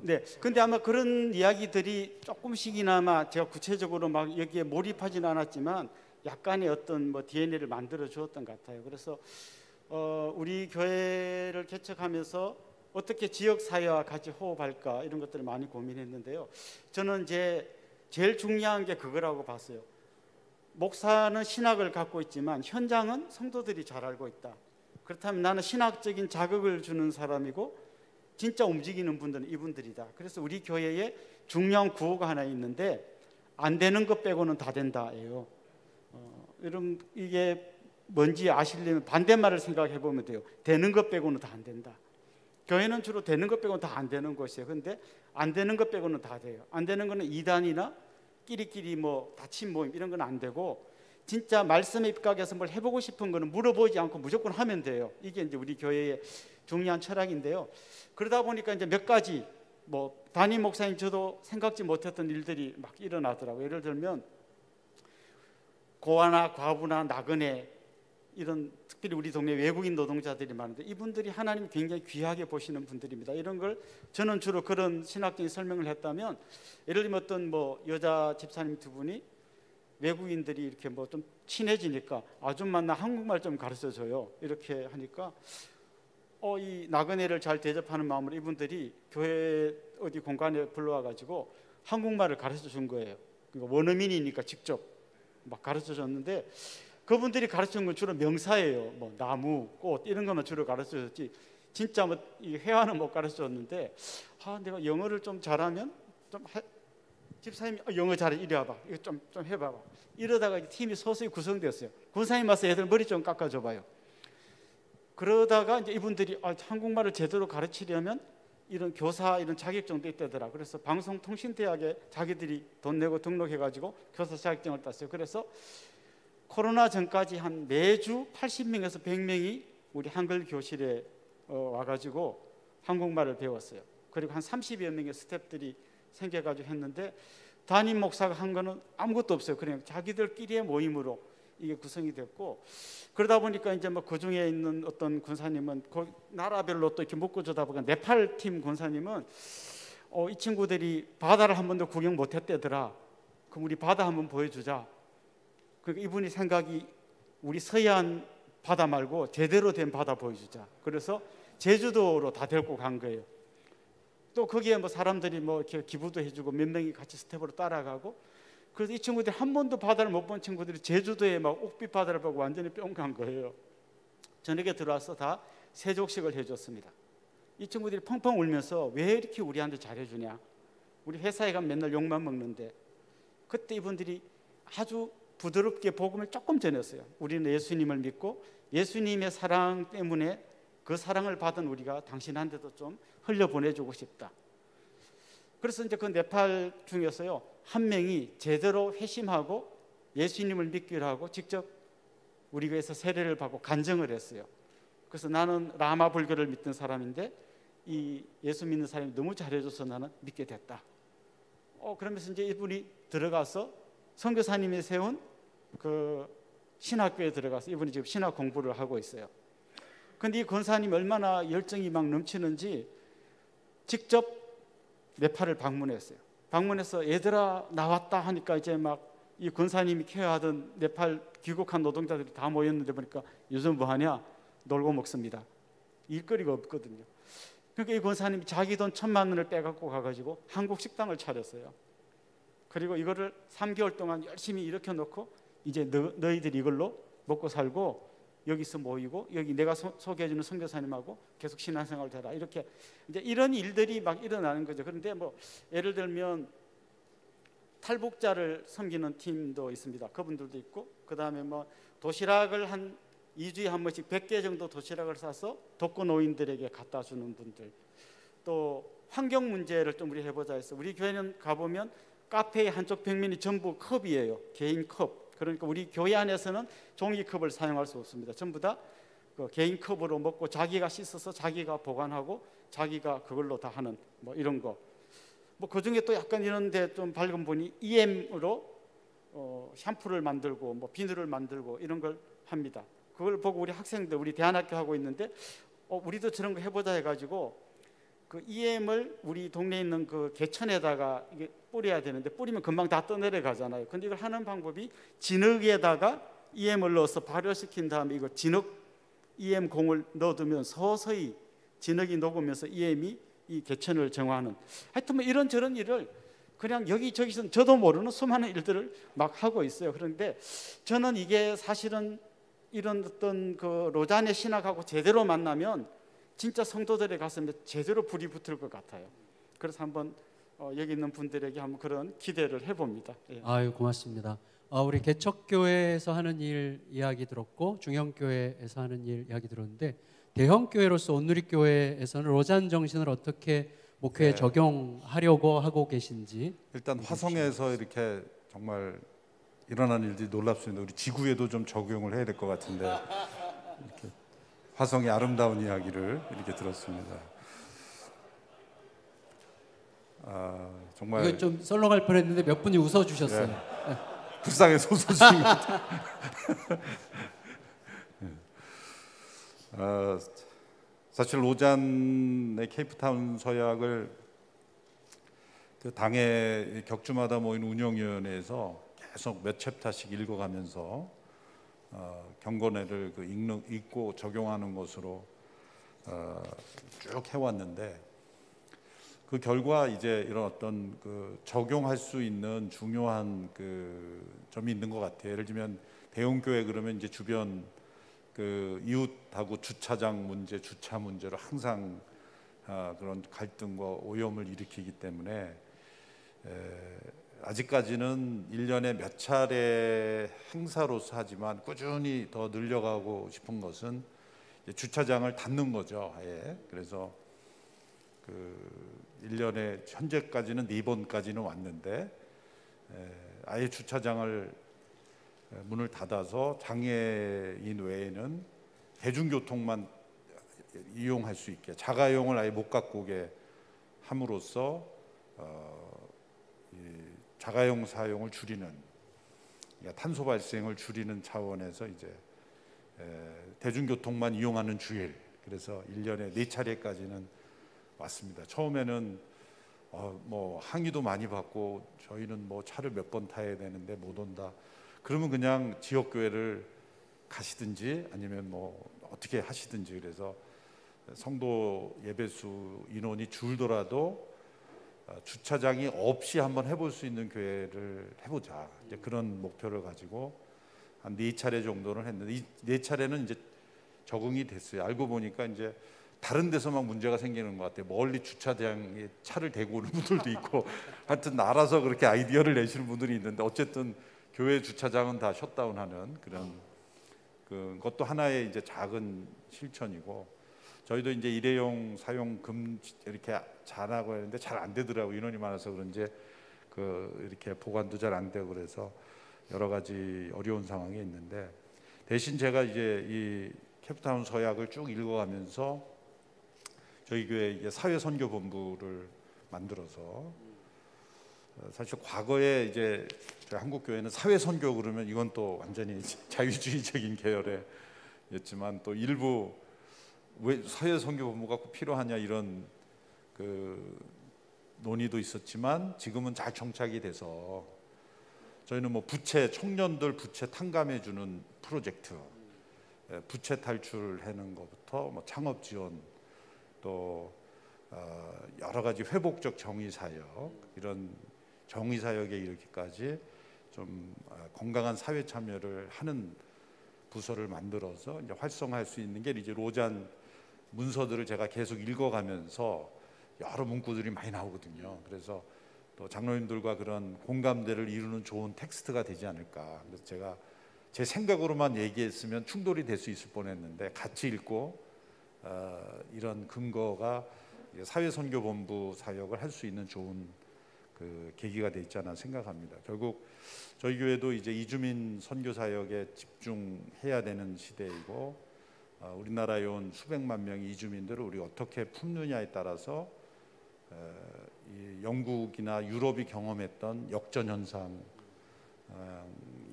네, 근데 아마 그런 이야기들이 조금씩이나마 제가 구체적으로 막 여기에 몰입하지는 않았지만 약간의 어떤 DNA를 만들어 주었던 것 같아요. 그래서 우리 교회를 개척하면서 어떻게 지역 사회와 같이 호흡할까 이런 것들을 많이 고민했는데요. 저는 제일 중요한 게 그거라고 봤어요. 목사는 신학을 갖고 있지만 현장은 성도들이 잘 알고 있다. 그렇다면 나는 신학적인 자극을 주는 사람이고 진짜 움직이는 분들은 이분들이다. 그래서 우리 교회에 중요한 구호가 하나 있는데 안 되는 것 빼고는 다 된다예요. 여러분 이게 뭔지 아시려면 반대말을 생각해 보면 돼요. 되는 것 빼고는 다 안 된다. 교회는 주로 되는 것 빼고는 다 안 되는 곳이에요. 그런데 안 되는 것 빼고는 다 돼요. 안 되는 거는 이단이나 끼리끼리 다친 모임 이런 건 안 되고 진짜 말씀에 입각해서 뭘 해보고 싶은 거는 물어보지 않고 무조건 하면 돼요. 이게 이제 우리 교회의 중요한 철학인데요. 그러다 보니까 이제 몇 가지 담임 목사님 저도 생각지 못했던 일들이 막 일어나더라고요. 예를 들면 고아나 과부나 나그네 이런 특별히 우리 동네 외국인 노동자들이 많은데 이분들이 하나님 굉장히 귀하게 보시는 분들입니다. 이런 걸 저는 주로 그런 신학적인 설명을 했다면 예를 들면 어떤 여자 집사님 두 분이 외국인들이 이렇게 좀 친해지니까 아줌마 나 한국말 좀 가르쳐 줘요. 이렇게 하니까 이 나그네를 잘 대접하는 마음으로 이분들이 교회 어디 공간에 불러와 가지고 한국말을 가르쳐 준 거예요. 그러니까 원어민이니까 직접 막 가르쳐 줬는데 그분들이 가르친 건 주로 명사예요. 나무, 꽃 이런 것만 주로 가르쳐 줬지 진짜 뭐 이 회화는 못 가르쳐줬는데 내가 영어를 좀 잘하면 집사님이 영어 잘해 이리 와봐 이거 좀 해봐봐 이러다가 팀이 서서히 구성됐어요. 군사님 와서 애들 머리 좀 깎아줘봐요. 그러다가 이제 이분들이 한국말을 제대로 가르치려면 이런 교사 이런 자격증도 있다더라. 그래서 방송통신대학에 자기들이 돈 내고 등록해가지고 교사 자격증을 땄어요. 그래서 코로나 전까지 한 매주 80명에서 100명이 우리 한글 교실에 와가지고 한국말을 배웠어요. 그리고 한 30여 명의 스태프들이 생겨가지고 했는데 담임 목사가 한 거는 아무것도 없어요. 그냥 자기들끼리의 모임으로 이게 구성이 됐고 그러다 보니까 이제 뭐 그 중에 있는 어떤 군사님은 그 나라별로 또 이렇게 묶어주다 보니까 네팔 팀 군사님은 이 친구들이 바다를 한 번도 구경 못했대더라. 그럼 우리 바다 한번 보여주자. 그러니까 이분이 생각이 우리 서해안 바다 말고 제대로 된 바다 보여주자. 그래서 제주도로 다 데리고 간 거예요. 또 거기에 뭐 사람들이 뭐 이렇게 기부도 해주고 몇 명이 같이 스텝으로 따라가고 그래서 이 친구들이 한 번도 바다를 못 본 친구들이 제주도에 막 옥빛 바다를 보고 완전히 뿅 간 거예요. 저녁에 들어와서 다 세족식을 해줬습니다. 이 친구들이 펑펑 울면서 왜 이렇게 우리한테 잘해주냐. 우리 회사에 가면 맨날 욕만 먹는데 그때 이분들이 아주 부드럽게 복음을 조금 전했어요. 우리는 예수님을 믿고 예수님의 사랑 때문에 그 사랑을 받은 우리가 당신한테도 좀 흘려보내주고 싶다. 그래서 이제 그 네팔 중에서요 한 명이 제대로 회심하고 예수님을 믿기로 하고 직접 우리 교회에서 세례를 받고 간증을 했어요. 그래서 나는 라마 불교를 믿던 사람인데 이 예수 믿는 사람이 너무 잘해줘서 나는 믿게 됐다. 그러면서 이제 이분이 들어가서 선교사님이 세운 그 신학교에 들어가서 이분이 지금 신학 공부를 하고 있어요. 근데 이 권사님이 얼마나 열정이 막 넘치는지 직접 네팔을 방문했어요. 방문해서 얘들아 나왔다 하니까 이제 막 이 권사님이 케어하던 네팔 귀국한 노동자들이 다 모였는데 보니까 요즘 뭐 하냐? 놀고 먹습니다. 일거리가 없거든요. 그러니까 이 권사님이 자기 돈 1,000만 원을 빼갖고 가가지고 한국 식당을 차렸어요. 그리고 이거를 3개월 동안 열심히 일으켜 놓고 이제 너희들 이걸로 먹고 살고 여기서 모이고 여기 내가 소개해주는 선교사님하고 계속 신앙생활을 해라. 이렇게 이제 이런 일들이 막 일어나는 거죠. 그런데 뭐 예를 들면 탈북자를 섬기는 팀도 있습니다. 그분들도 있고 그 다음에 뭐 도시락을 한 2주에 한 번씩 100개 정도 도시락을 싸서 독거 노인들에게 갖다 주는 분들, 또 환경 문제를 좀 우리 해보자 해서 우리 교회는 가보면 카페의 한쪽 벽면이 전부 컵이에요. 개인 컵. 그러니까 우리 교회 안에서는 종이컵을 사용할 수 없습니다. 전부 다 그 개인 컵으로 먹고 자기가 씻어서 자기가 보관하고 자기가 그걸로 다 하는 뭐 이런 거. 뭐 그 중에 또 약간 이런데 좀 밝은 분이 EM으로 샴푸를 만들고 뭐 비누를 만들고 이런 걸 합니다. 그걸 보고 우리 학생들 우리 대안학교 하고 있는데 우리도 저런 거 해보자 해가지고 그 EM을 우리 동네에 있는 그 개천에다가 이게 뿌려야 되는데 뿌리면 금방 다 떠내려가잖아요. 근데 이걸 하는 방법이 진흙에다가 EM을 넣어서 발효시킨 다음에 이거 진흙 EM 공을 넣어두면 서서히 진흙이 녹으면서 EM이 이 개천을 정화하는, 하여튼 뭐 이런저런 일을 그냥 여기저기서 저도 모르는 수많은 일들을 막 하고 있어요. 그런데 저는 이게 사실은 이런 어떤 그 로잔의 신학하고 제대로 만나면 진짜 성도들의 가슴에 제대로 불이 붙을 것 같아요. 그래서 한번 여기 있는 분들에게 한번 그런 기대를 해봅니다. 예. 아유 고맙습니다. 우리 개척교회에서 하는 일 이야기 들었고 중형교회에서 하는 일 이야기 들었는데 대형교회로서 온누리교회에서는 로잔 정신을 어떻게 목회에 적용하려고 하고 계신지. 일단 화성에서 이렇게 정말 일어나는 일들이 놀랍습니다. 우리 지구에도 좀 적용을 해야 될 것 같은데 이렇게 화성의 아름다운 이야기를 이렇게 들었습니다. 정말 이거 좀 썰렁할 뻔했는데 몇 분이 웃어주셨어요. 네. 불쌍해서 웃어주신 것 같아요. 사실 로잔의 케이프타운 서약을 그 당의 격주마다 모인 운영위원회에서 계속 몇 챕터씩 읽어가면서 경건회를 읽고 적용하는 것으로 쭉 해왔는데 그 결과 이제 이런 어떤 그 적용할 수 있는 중요한 그 점이 있는 것 같아요. 예를 들면 대형교회 그러면 이제 주변 그 이웃하고 주차장 문제, 주차 문제로 항상 그런 갈등과 오염을 일으키기 때문에 아직까지는 1년에 몇 차례 행사로서 하지만 꾸준히 더 늘려가고 싶은 것은 주차장을 닫는 거죠. 아예. 그래서 그 1년에 현재까지는 4번까지는 왔는데 아예 주차장을 문을 닫아서 장애인 외에는 대중교통만 이용할 수 있게, 자가용을 아예 못 갖고 오게 함으로써 자가용 사용을 줄이는, 그러니까 탄소 발생을 줄이는 차원에서 이제 대중교통만 이용하는 주일, 그래서 1년에 4차례까지는 왔습니다. 처음에는 뭐 항의도 많이 받고 저희는 뭐 차를 몇 번 타야 되는데 못 온다. 그러면 그냥 지역 교회를 가시든지 아니면 뭐 어떻게 하시든지, 그래서 성도 예배수 인원이 줄더라도 주차장이 없이 한번 해볼 수 있는 교회를 해보자, 이제 그런 목표를 가지고 한 4차례 정도는 했는데 이 4차례는 이제 적응이 됐어요. 알고 보니까 이제 다른 데서만 문제가 생기는 것 같아요. 멀리 주차장에 차를 대고 오는 분들도 있고 하여튼 알아서 그렇게 아이디어를 내시는 분들이 있는데, 어쨌든 교회 주차장은 다 셧다운하는 그런 그것도 하나의 이제 작은 실천이고, 저희도 이제 일회용 사용 금지 이렇게 잘하고 했는데 잘 안 되더라고요. 인원이 많아서 그런지 이렇게 보관도 잘 안 되고, 그래서 여러 가지 어려운 상황이 있는데, 대신 제가 이제 이 케이프타운 서약을 쭉 읽어가면서 저희 교회 이제 사회선교본부를 만들어서, 사실 과거에 이제 한국 교회는 사회선교 그러면 이건 또 완전히 자유주의적인 계열이었지만, 또 일부 왜 사회선교본부가 꼭 필요하냐 이런 그 논의도 있었지만, 지금은 잘 정착이 돼서 저희는 뭐 청년들 부채 탕감해 주는 프로젝트, 부채 탈출하는 것부터 뭐 창업 지원, 또 여러 가지 회복적 정의 사역, 이런 정의 사역에 이르기까지 좀 건강한 사회 참여를 하는 부서를 만들어서 이제 활성화할 수 있는 게, 이제 로잔 문서들을 제가 계속 읽어가면서 여러 문구들이 많이 나오거든요. 그래서 또 장로님들과 그런 공감대를 이루는 좋은 텍스트가 되지 않을까. 그래서 제가 제 생각으로만 얘기했으면 충돌이 될 수 있을 뻔했는데, 같이 읽고 이런 근거가 사회선교본부 사역을 할 수 있는 좋은 그 계기가 돼 있지 않나 생각합니다. 결국 저희 교회도 이제 이주민 선교 사역에 집중해야 되는 시대이고, 우리나라에 온 수백만 명의 이주민들을 우리 어떻게 품느냐에 따라서 이 영국이나 유럽이 경험했던 역전 현상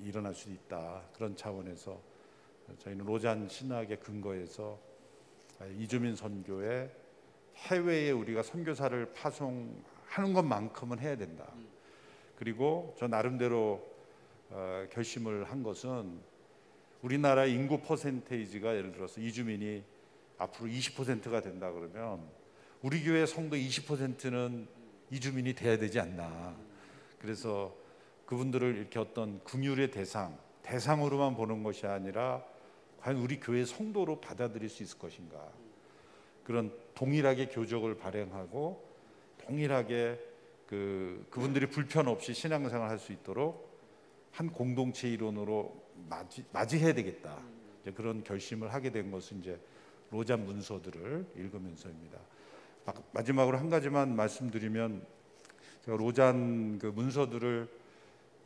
일어날 수 있다. 그런 차원에서 저희는 로잔 신학의 근거에서 이주민 선교에 해외에 우리가 선교사를 파송하는 것만큼은 해야 된다. 그리고 저 나름대로 결심을 한 것은, 우리나라 인구 퍼센테이지가 예를 들어서 이주민이 앞으로 20%가 된다 그러면 우리 교회 성도 20%는 이주민이 돼야 되지 않나. 그래서 그분들을 이렇게 어떤 긍휼의 대상으로만 보는 것이 아니라 과연 우리 교회 성도로 받아들일 수 있을 것인가. 그런 동일하게 교적을 발행하고 동일하게 그분들이 불편 없이 신앙생활을 할 수 있도록 한 공동체 이론으로 맞이해야 되겠다. 이제 그런 결심을 하게 된 것은 이제 로잔 문서들을 읽으면서입니다. 마지막으로 한 가지만 말씀드리면, 제가 로잔 그 문서들을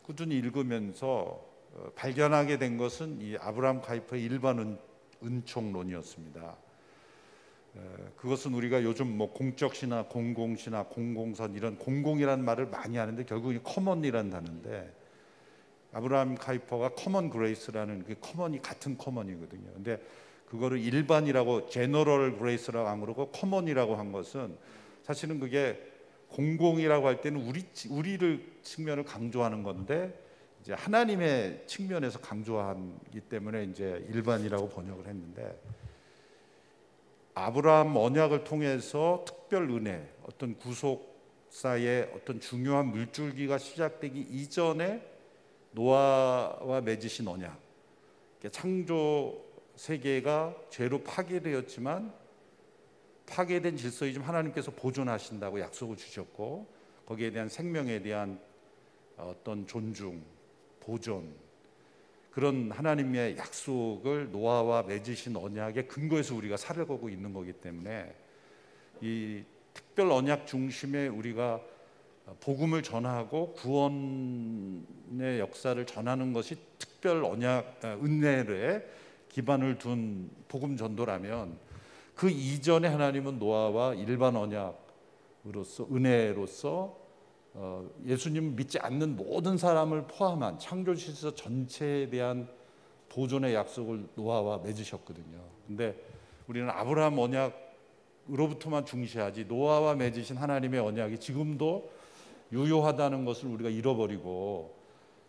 꾸준히 읽으면서 발견하게 된 것은 이 아브라함 카이퍼의 일반 은총론이었습니다. 그것은 우리가 요즘 뭐 공적 신학, 공공 신학, 공공선 이런 공공이라는 말을 많이 하는데 결국 이 커먼이라는 단어인데, 아브라함 카이퍼가 커먼 그레이스라는 그 커먼이 같은 커먼이거든요. 근데 그거를 일반이라고 제너럴 그레이스라고 안 그러고 커먼이라고 한 것은, 사실은 그게 공공이라고 할 때는 우리를 측면을 강조하는 건데, 이제 하나님의 측면에서 강조하기 때문에 이제 일반이라고 번역을 했는데, 아브라함 언약을 통해서 특별 은혜, 어떤 구속사의 어떤 중요한 물줄기가 시작되기 이전에 노아와 맺으신 언약, 창조 세계가 죄로 파괴되었지만 파괴된 질서이지만 하나님께서 보존하신다고 약속을 주셨고, 거기에 대한 생명에 대한 어떤 존중, 보존, 그런 하나님의 약속을 노아와 맺으신 언약의 근거에서 우리가 살아가고 있는 거기 때문에 이 특별 언약 중심에 우리가 복음을 전하고 구원의 역사를 전하는 것이 특별 언약, 은혜에 기반을 둔 복음 전도라면, 그 이전에 하나님은 노아와 일반 언약으로서, 은혜로서 예수님 믿지 않는 모든 사람을 포함한 창조 질서 전체에 대한 보존의 약속을 노아와 맺으셨거든요. 근데 우리는 아브라함 언약으로부터만 중시하지 노아와 맺으신 하나님의 언약이 지금도 유효하다는 것을 우리가 잃어버리고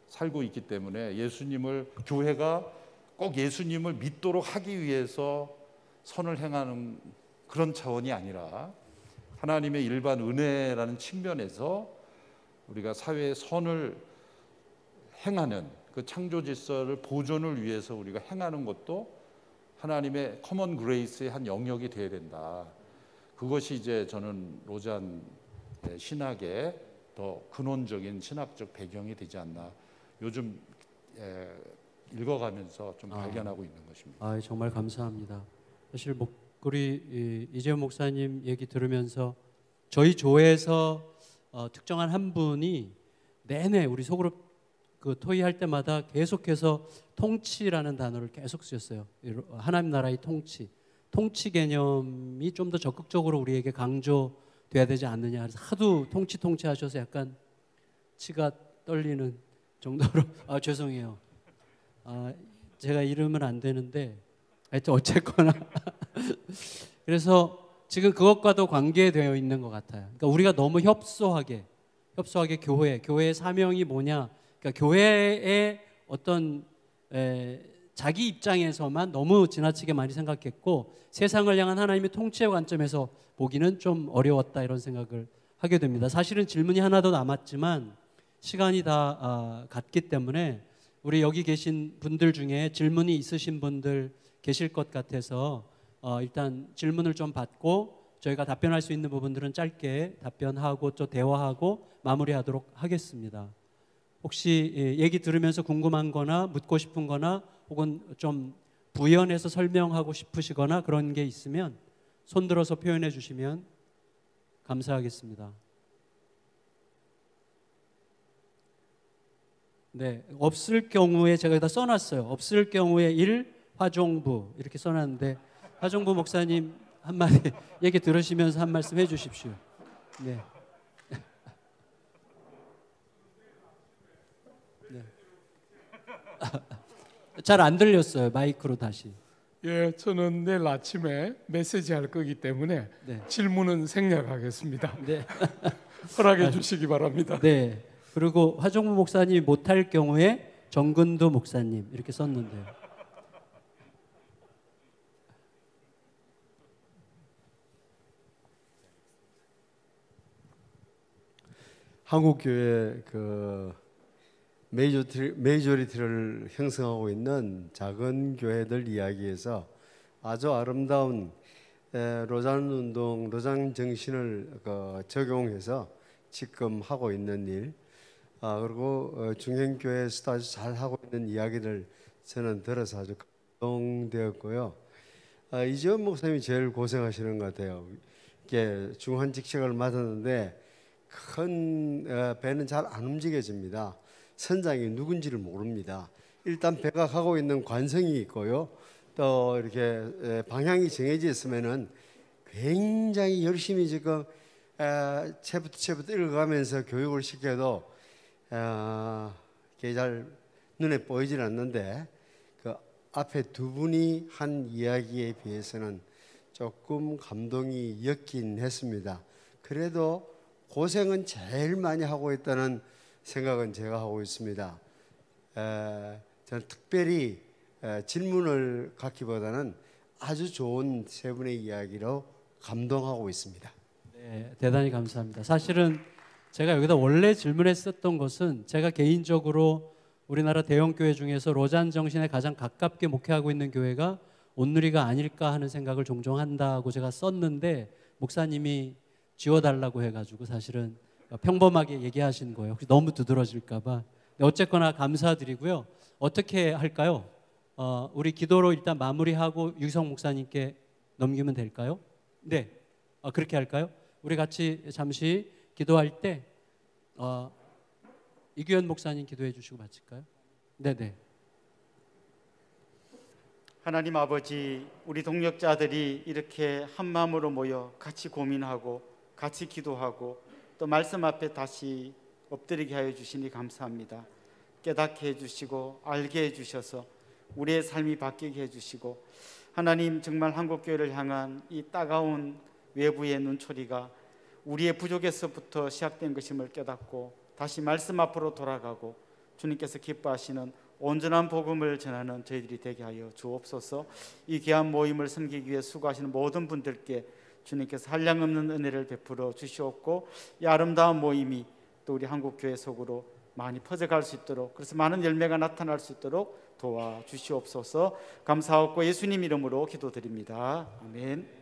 살고 있기 때문에, 예수님을, 교회가 꼭 예수님을 믿도록 하기 위해서 선을 행하는 그런 차원이 아니라 하나님의 일반 은혜라는 측면에서 우리가 사회의 선을 행하는, 그 창조 질서를 보존을 위해서 우리가 행하는 것도 하나님의 커먼 그레이스의 한 영역이 되어야 된다. 그것이 이제 저는 로잔 신학의 더 근원적인 신학적 배경이 되지 않나, 요즘 읽어가면서 좀 발견하고 있는 것입니다. 정말 감사합니다. 사실 우리 이재훈 목사님 얘기 들으면서 저희 조에서 특정한 한 분이 내내 우리 소그룹 그 토의할 때마다 계속해서 통치라는 단어를 계속 쓰셨어요. 하나님 나라의 통치 개념이 좀 더 적극적으로 우리에게 강조돼야 되지 않느냐. 그래서 하도 통치 하셔서 약간 치가 떨리는 정도로 죄송해요. 제가 이러면 안 되는데 하여튼 어쨌거나 그래서 지금 그것과도 관계되어 있는 것 같아요. 그러니까 우리가 너무 협소하게 교회의 사명이 뭐냐, 그러니까 교회의 어떤 자기 입장에서만 너무 지나치게 많이 생각했고, 세상을 향한 하나님의 통치의 관점에서 보기는 좀 어려웠다, 이런 생각을 하게 됩니다. 사실은 질문이 하나 더 남았지만 시간이 다 갔기 때문에 우리 여기 계신 분들 중에 질문이 있으신 분들 계실 것 같아서 일단 질문을 좀 받고 저희가 답변할 수 있는 부분들은 짧게 답변하고 또 대화하고 마무리하도록 하겠습니다. 혹시 얘기 들으면서 궁금한 거나 묻고 싶은 거나 혹은 좀 부연해서 설명하고 싶으시거나 그런 게 있으면 손 들어서 표현해 주시면 감사하겠습니다. 네, 없을 경우에 제가 다 써놨어요. 없을 경우에 1, 화종부 이렇게 써놨는데 화종부 목사님 한마디 얘기 들으시면서 한 말씀 해주십시오. 네. 네. 잘 안 들렸어요. 마이크로 다시. 예, 저는 내일 아침에 메시지 할 거기 때문에 네. 질문은 생략하겠습니다. 네. 허락해 주시기 바랍니다. 네. 그리고 화종부 목사님이 못할 경우에 정근도 목사님 이렇게 썼는데요. 한국 교회 그 메이저리티를 형성하고 있는 작은 교회들 이야기에서 아주 아름다운 로잔 운동, 로잔 정신을 적용해서 지금 하고 있는 일, 그리고 중형교회에서도 아주 잘 하고 있는 이야기를 저는 들어서 아주 감동되었고요. 이재훈 목사님이 제일 고생하시는 것 같아요. 이게 중환 직책을 맡았는데 큰 배는 잘 안 움직여집니다. 선장이 누군지를 모릅니다. 일단 배가 가고 있는 관성이 있고요. 또 이렇게 방향이 정해져 있으면은 굉장히 열심히 지금 채부터 읽어가면서 교육을 시켜도 그게 잘 눈에 보이질 않는데, 그 앞에 두 분이 한 이야기에 비해서는 조금 감동이 였긴 했습니다. 그래도 고생은 제일 많이 하고 있다는 생각은 제가 하고 있습니다. 저는 특별히 질문을 갖기보다는 아주 좋은 세 분의 이야기로 감동하고 있습니다. 네, 대단히 감사합니다. 사실은 제가 여기다 원래 질문했었던 것은 제가 개인적으로 우리나라 대형 교회 중에서 로잔 정신에 가장 가깝게 목회하고 있는 교회가 온누리가 아닐까 하는 생각을 종종 한다고 제가 썼는데 목사님이 지워달라고 해가지고 사실은 평범하게 얘기하신 거예요. 혹시 너무 두드러질까봐. 어쨌거나 감사드리고요. 어떻게 할까요? 우리 기도로 일단 마무리하고 유기성 목사님께 넘기면 될까요? 네, 그렇게 할까요? 우리 같이 잠시 기도할 때 이규현 목사님 기도해 주시고 마칠까요? 네네. 하나님 아버지, 우리 동역자들이 이렇게 한 마음으로 모여 같이 고민하고 같이 기도하고 또 말씀 앞에 다시 엎드리게 하여 주시니 감사합니다. 깨닫게 해주시고 알게 해주셔서 우리의 삶이 바뀌게 해주시고, 하나님 정말 한국교회를 향한 이 따가운 외부의 눈초리가 우리의 부족에서부터 시작된 것임을 깨닫고 다시 말씀 앞으로 돌아가고 주님께서 기뻐하시는 온전한 복음을 전하는 저희들이 되게 하여 주옵소서. 이 귀한 모임을 섬기기 위해 수고하시는 모든 분들께 주님께서 한량없는 은혜를 베풀어 주시옵고, 이 아름다운 모임이 또 우리 한국교회 속으로 많이 퍼져갈 수 있도록, 그래서 많은 열매가 나타날 수 있도록 도와주시옵소서. 감사하고 예수님 이름으로 기도드립니다. 아멘.